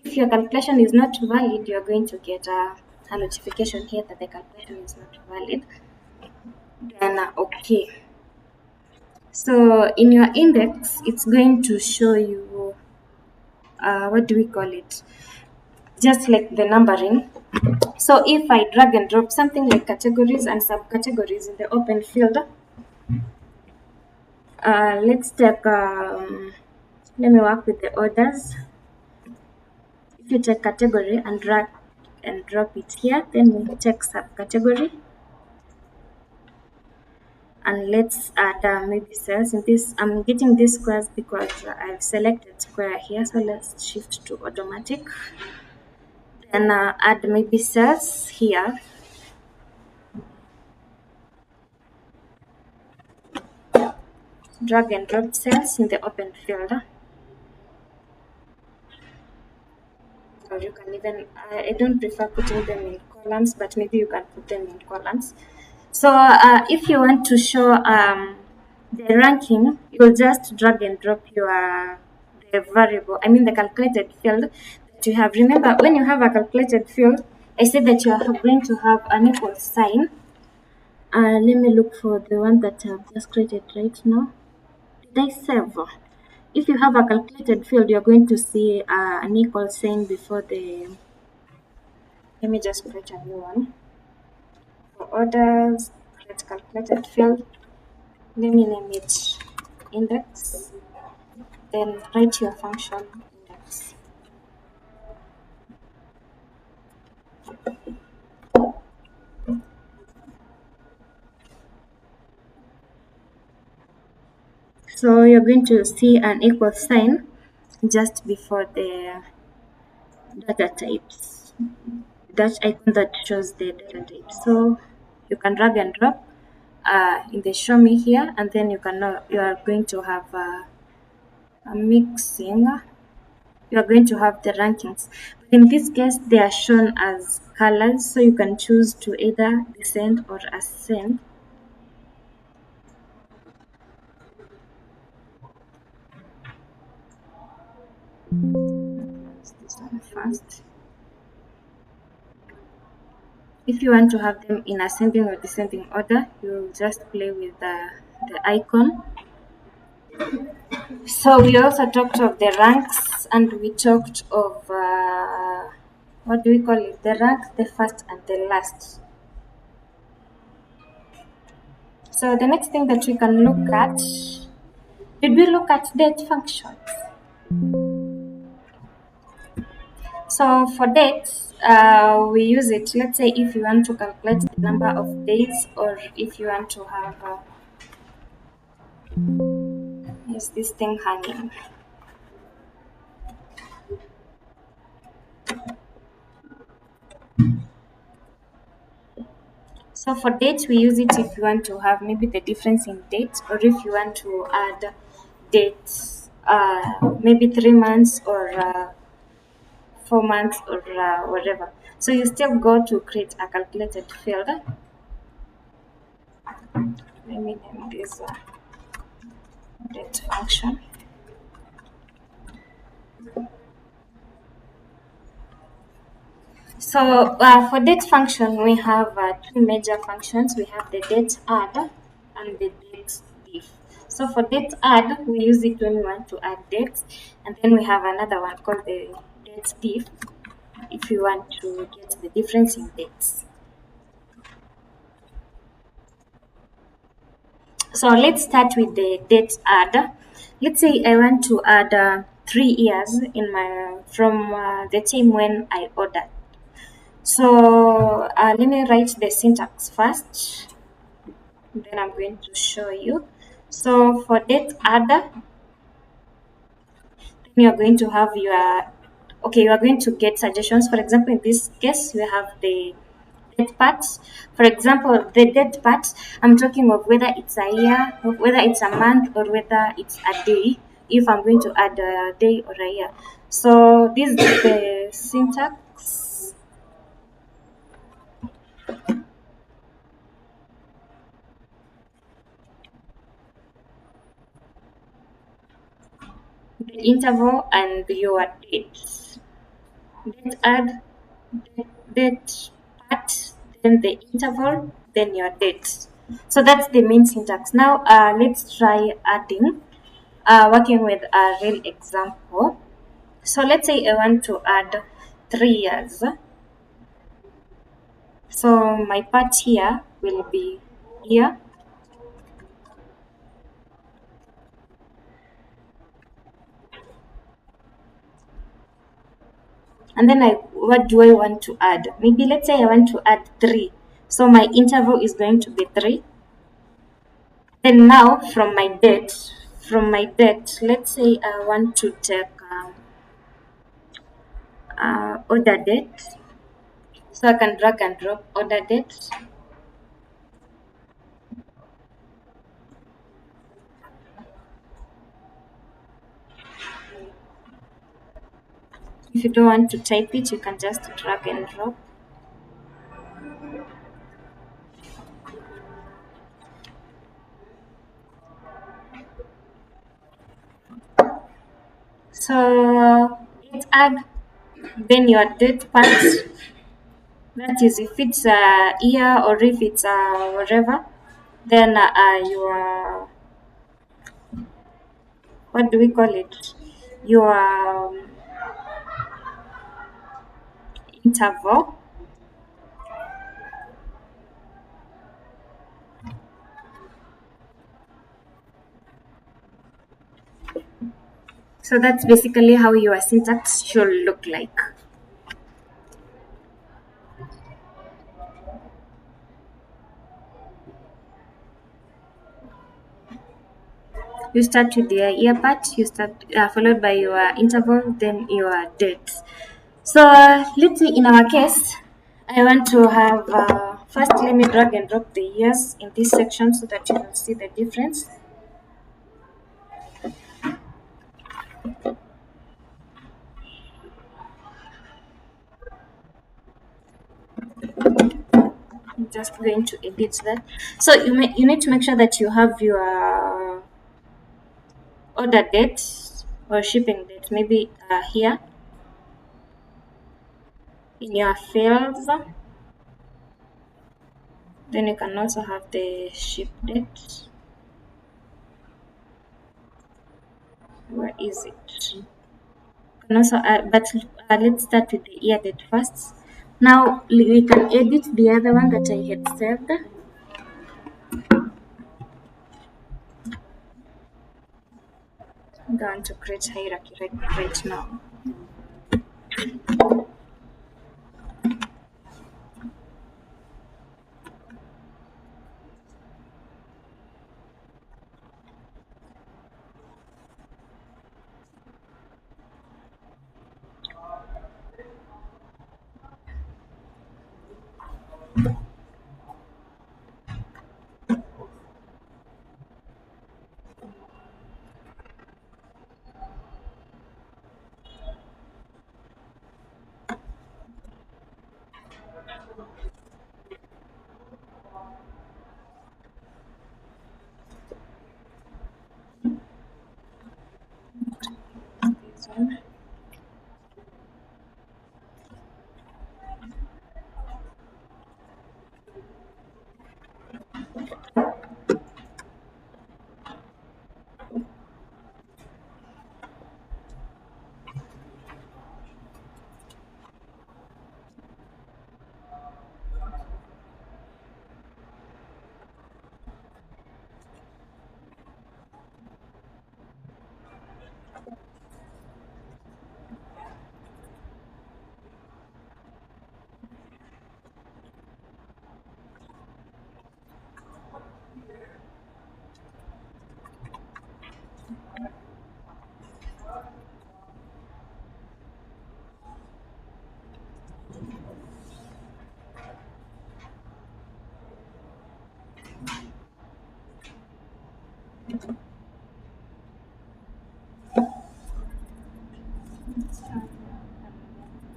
If your calculation is not valid, you're going to get a notification here that the calculation is not valid. Then okay. So in your index, it's going to show you, what do we call it? Just like the numbering. So if I drag and drop something like categories and subcategories in the open field, let's take, let me work with the orders. If you take category and drag and drop it here, then we take subcategory. And let's add maybe cells in this. I'm getting these squares because I've selected square here. So let's shift to automatic. Then add maybe cells here. Drag and drop cells in the open field. Or you can even, I don't prefer putting them in columns, but maybe you can put them in columns. So if you want to show the ranking, you'll just drag and drop the variable, I mean the calculated field that you have. Remember, when you have a calculated field, I said that you are going to have an equal sign. Let me look for the one that I've just created right now. Did I save? If you have a calculated field, you're going to see an equal sign before the. Let me just create a new one. For orders, create calculated field. Let me name it index. Then write your function index. So you're going to see an equal sign just before the data types, that icon that shows the data type. So you can drag and drop in the show me here, and then you are going to have a mixing. You are going to have the rankings. But in this case, they are shown as colors, so you can choose to either descend or ascend. This one first. If you want to have them in ascending or descending order, you just play with the icon. So we also talked of the ranks, and we talked of what do we call it? The rank, the first, and the last. So the next thing that we can look at, did we look at date functions? So for dates, we use it. Let's say if you want to calculate the number of days, or if you want to have is this thing hanging. So for dates, we use it if you want to have maybe the difference in dates, or if you want to add dates, maybe 3 months or 4 months or whatever. So you still go to create a calculated field. Let me name this date function. So for date function, we have two major functions. We have the date add and the date diff. So for date add, we use it when we want to add dates, and then we have another one called the date diff if you want to get the difference in dates. So let's start with the date add. Let's say I want to add 3 years in my from the time when I ordered. So let me write the syntax first, then I'm going to show you. So for date add, then you're going to have you are going to get suggestions. For example, in this case, we have the date parts. For example, the date part, I'm talking of whether it's a year, or whether it's a month, or whether it's a day, if I'm going to add a day or a year. So this is the syntax. The interval and your dates. Date add, date part, then the interval, then your date. So that's the main syntax. Now let's try adding, working with a real example. So let's say I want to add 3 years. So my part here will be here. And then what do I want to add? Maybe let's say I want to add 3. So my interval is going to be 3. Then now from my date, let's say I want to take order date. So I can drag and drop order date. If you don't want to type it, you can just drag and drop. So let's add then your date part. That is, if it's a year or if it's a whatever, then your what do we call it? Your interval. So that's basically how your syntax should look like. You start with your year part, you start followed by your interval, then your date. So let's say in our case, I want to have first let me drag and drop the years in this section so that you will see the difference. I'm just going to edit that. So you need to make sure that you have your order date or shipping date maybe here in your fields. Then you can also have the ship date. Where is it? You can also but let's start with the year date first. Now we can edit the other one that I had saved. I'm going to create hierarchy right now. This one.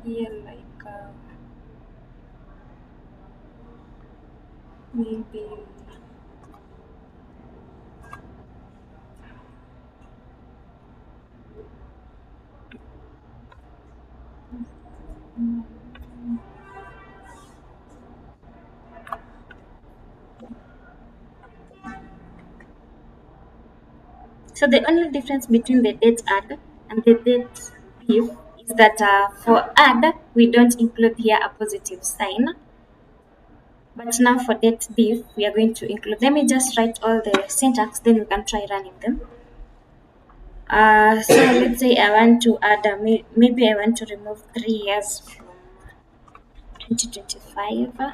Here like maybe so the only difference between the date add and the date div is that for add we don't include here a positive sign, but now for date div we are going to include. Let me just write all the syntax, then we can try running them. So let's say I want to add maybe I want to remove 3 years from 2025.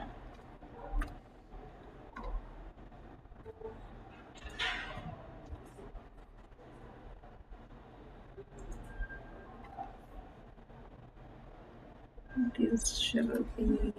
This should be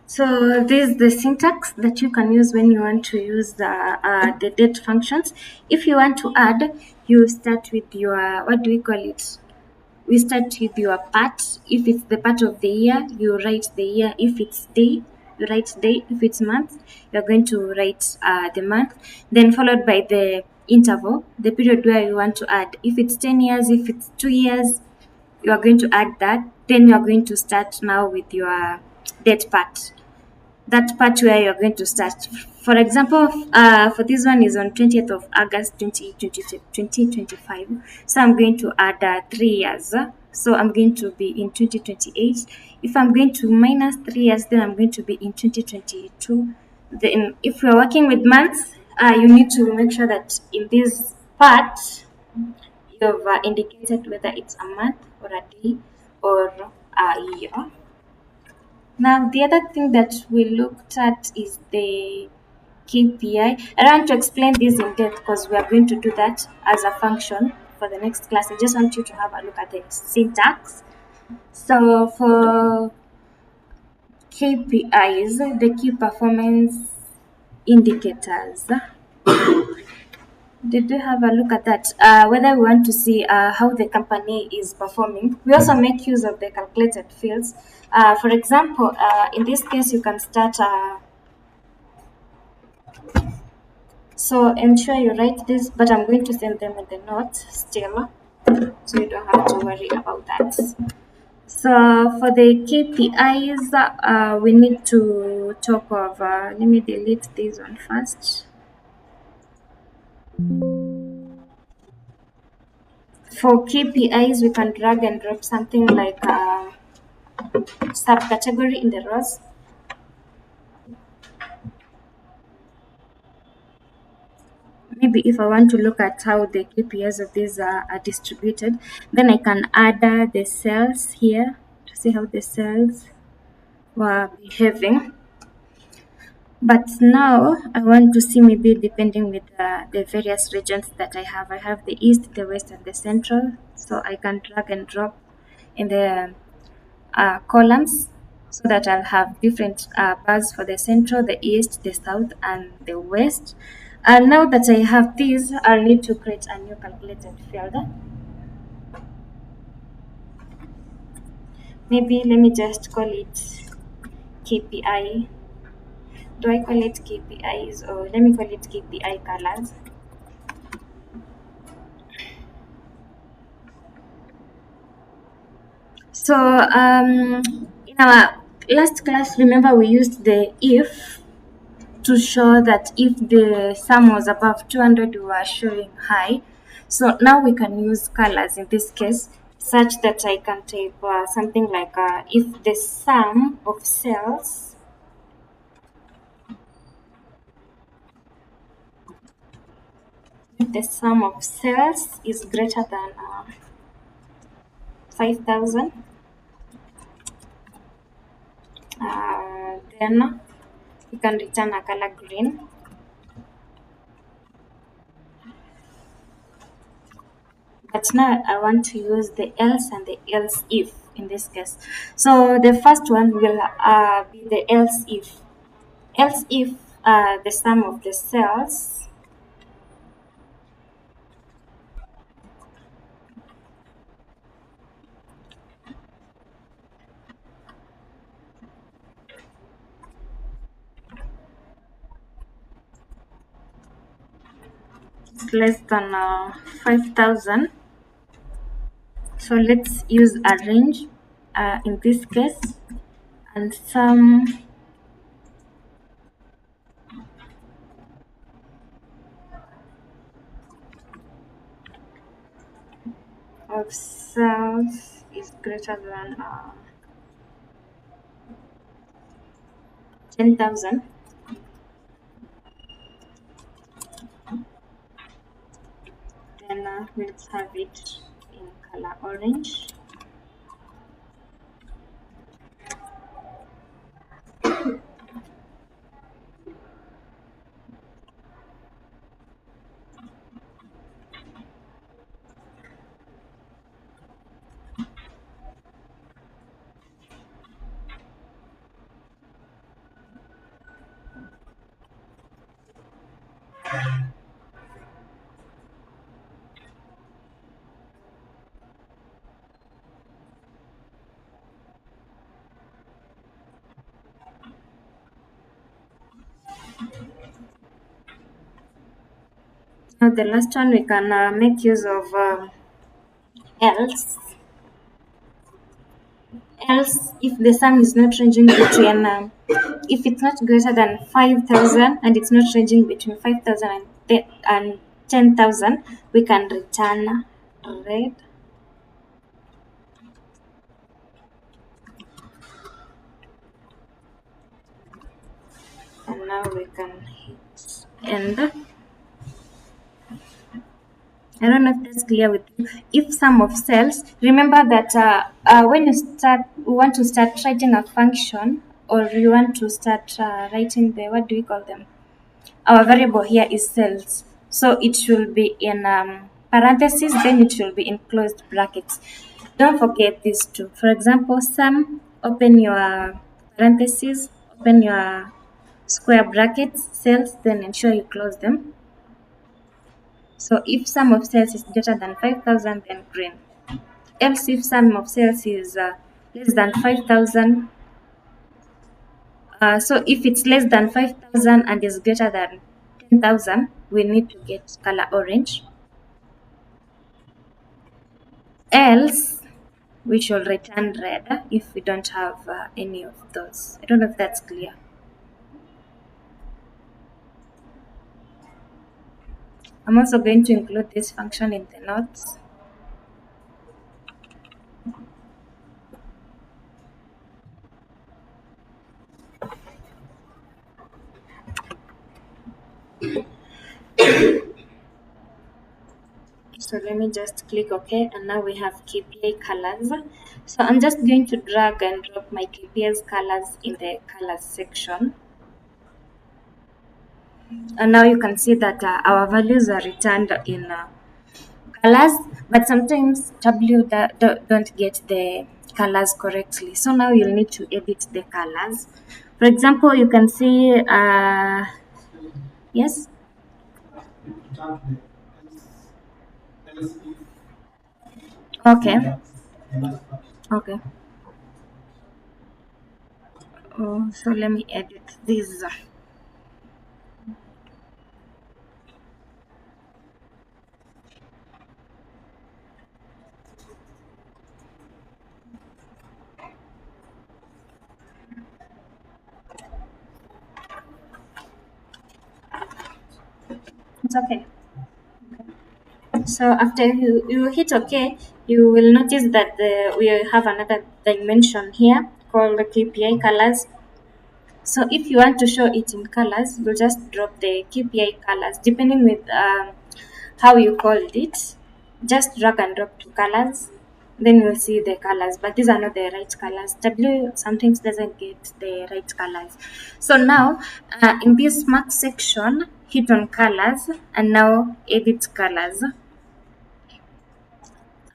So this is the syntax that you can use when you want to use the date functions. If you want to add, you start with your, what do we call it? We start with your part. If it's the part of the year, you write the year. If it's day, you write day. If it's month, you're going to write the month. Then followed by the interval, the period where you want to add. If it's 10 years, if it's 2 years, you are going to add that. Then you are going to start now with your date part, that part where you're going to start. For example, for this one is on 20th of August 2025. So I'm going to add 3 years. So I'm going to be in 2028. If I'm going to minus 3 years, then I'm going to be in 2022. Then if you're working with months, you need to make sure that in this part, you've indicated whether it's a month or a day or a year. Now, the other thing that we looked at is the KPI. I don't want to explain this in depth because we are going to do that as a function for the next class. I just want you to have a look at the syntax. So for KPIs, the key performance indicators, did we have a look at that? Whether we want to see how the company is performing. We also make use of the calculated fields. For example, in this case, you can start. So ensure you write this, but I'm going to send them in the notes still, so you don't have to worry about that. So for the KPIs, we need to talk of. Let me delete this one first. For KPIs, we can drag and drop something like a subcategory in the rows. Maybe if I want to look at how the KPIs of these are distributed, then I can add the cells here to see how the cells were behaving. But now I want to see, maybe depending with the various regions that I have the east, the west, and the central. So I can drag and drop in the columns so that I'll have different bars for the central, the east, the south, and the west. And now that I have these, I'll need to create a new calculated field. Maybe let me just call it KPI. Do I call it KPIs, or let me call it KPI colors? So in our last class, remember we used the if to show that if the sum was above 200, we were showing high. So now we can use colors in this case, such that I can type something like if the sum of cells is greater than 5,000, then you can return a color green. But now I want to use the else and the else if in this case. So the first one will be the else if. Else if the sum of the cells is less than 5,000. So let's use a range in this case, and sum of cells is greater than 10,000. Then let's have it in color orange. Now the last one we can make use of else. Else, if the sum is not ranging between, if it's not greater than 5,000 and it's not ranging between 5,000 and 10,000, we can return red. And now we can hit end. I don't know if that's clear with you. If sum of cells, remember that when we want to start writing a function, or you want to start writing the, what do we call them? Our variable here is cells. So it should be in parentheses, then it should be in closed brackets. Don't forget these two. For example, sum, open your parentheses, open your square brackets, cells, then ensure you close them. So if sum of cells is greater than 5,000, then green. Else if sum of cells is less than 5,000, so if it's less than 5,000 and is greater than 10,000, we need to get color orange. Else we should return red if we don't have any of those. I don't know if that's clear. I'm also going to include this function in the notes. So let me just click OK, and now we have KPI colors. So I'm just going to drag and drop my KPI's colors in the colors section. And now you can see that our values are returned in colors, but sometimes Tableau don't get the colors correctly. So now you'll need to edit the colors. For example, you can see, yes? Okay. Okay. Oh, so let me edit this. It's okay. So after you hit OK, you will notice that we have another dimension here called the KPI colors. So if you want to show it in colors, you'll just drop the KPI colors, depending with how you called it. Just drag and drop to colors, then you'll see the colors. But these are not the right colors. Tableau sometimes doesn't get the right colors. So now in this mark section, hit on colors and now edit colors.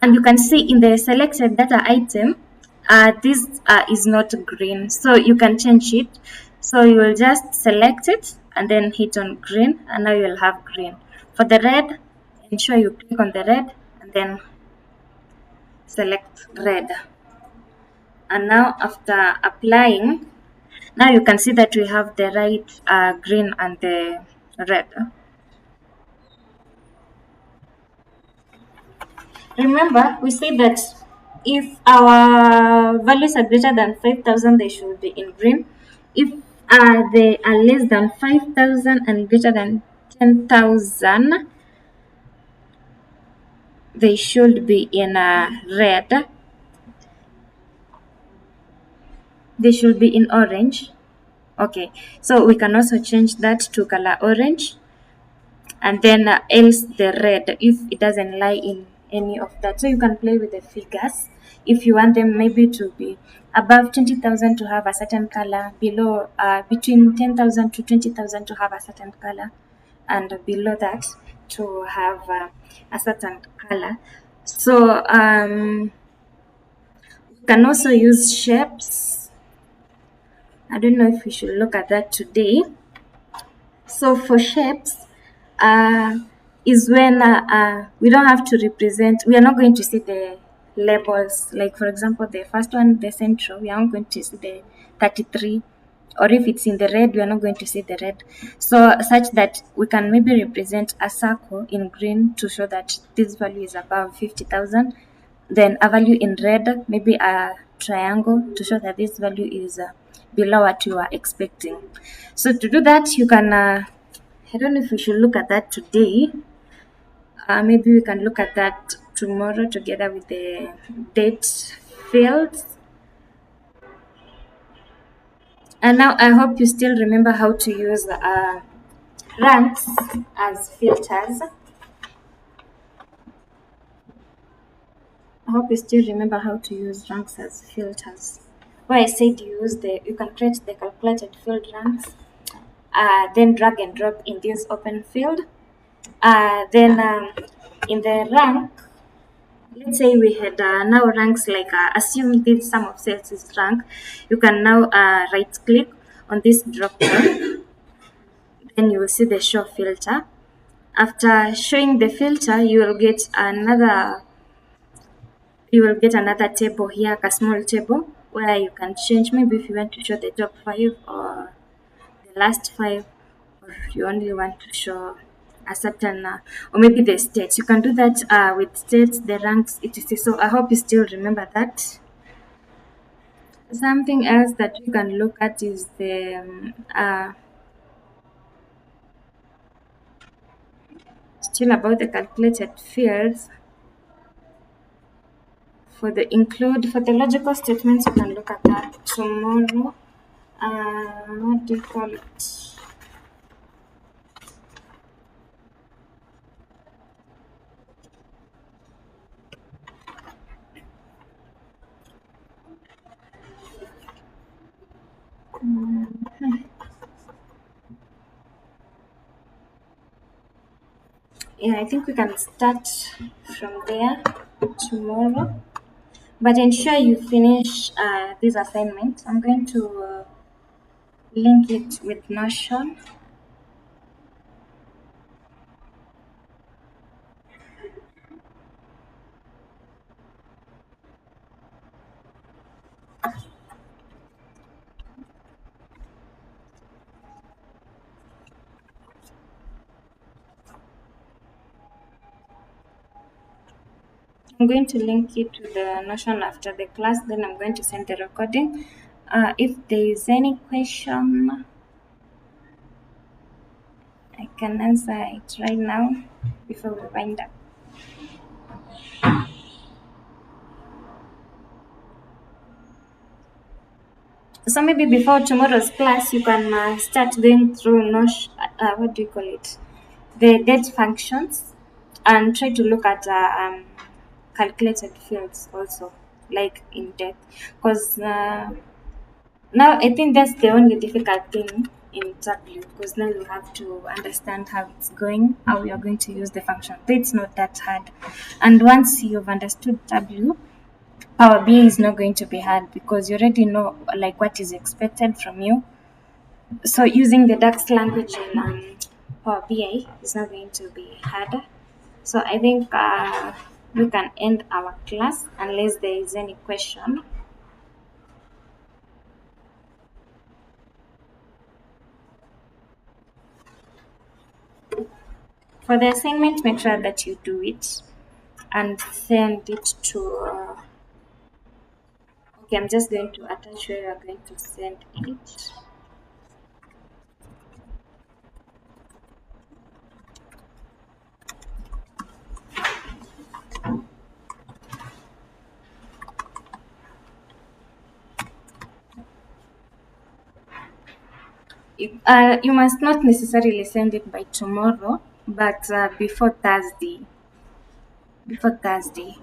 And you can see in the selected data item, this is not green, so you can change it. So you will just select it and then hit on green, and now you'll have green. For the red, ensure you click on the red and then select red. And now after applying, now you can see that we have the right green and the red. Remember, we said that if our values are greater than 5,000, they should be in green. If they are less than 5,000 and greater than 10,000, they should be in red. They should be in orange. Okay, so we can also change that to color orange, and then else the red if it doesn't lie in any of that. So you can play with the figures if you want them maybe to be above 20,000 to have a certain color, below between 10,000 to 20,000 to have a certain color, and below that to have a certain color. So we can also use shapes. I don't know if we should look at that today. So for shapes, is when we don't have to represent, we are not going to see the labels. Like for example, the first one, the central, we are not going to see the 33. or if it's in the red, we are not going to see the red. So such that we can maybe represent a circle in green to show that this value is above 50,000. Then a value in red, maybe a triangle to show that this value is below what you are expecting. So to do that, you can, I don't know if we should look at that today. Maybe we can look at that tomorrow together with the date fields. And now I hope you still remember how to use ranks as filters. I hope you still remember how to use ranks as filters. Where I said you can create the calculated field ranks, then drag and drop in this open field. Then in the rank, let's say we had now ranks like assume this sum of cells is rank. You can now right click on this drop down. Then you will see the show filter. After showing the filter, you will get another table here, a small table where you can change. Maybe if you want to show the top 5 or the last 5, or you only want to show a certain, or maybe the states. You can do that with states, the ranks, etc. So I hope you still remember that. Something else that you can look at is the still about the calculated fields. For the logical statements, you can look at that tomorrow. What do you call it? Yeah, I think we can start from there tomorrow. But ensure you finish this assignment. I'm going to link it with Notion. I'm going to link it to the Notion after the class. Then I'm going to send the recording. If there is any question, I can answer it right now before we wind up. So maybe before tomorrow's class, you can start going through Notion. What do you call it? The date functions, and try to look at calculated fields also, like in depth. Because now I think that's the only difficult thing in Tableau. Because now you have to understand how it's going, how you are going to use the function. But it's not that hard. And once you've understood Tableau, Power BI is not going to be hard because you already know like what is expected from you. So using the DAX language in Power BI is not going to be harder. So I think we can end our class unless there is any question. For the assignment, make sure that you do it and send it to. Okay, I'm just going to attach where you're going to send it. You must not necessarily send it by tomorrow, but before Thursday. Before Thursday.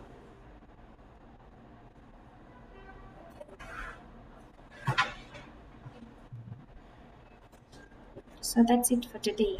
So that's it for today.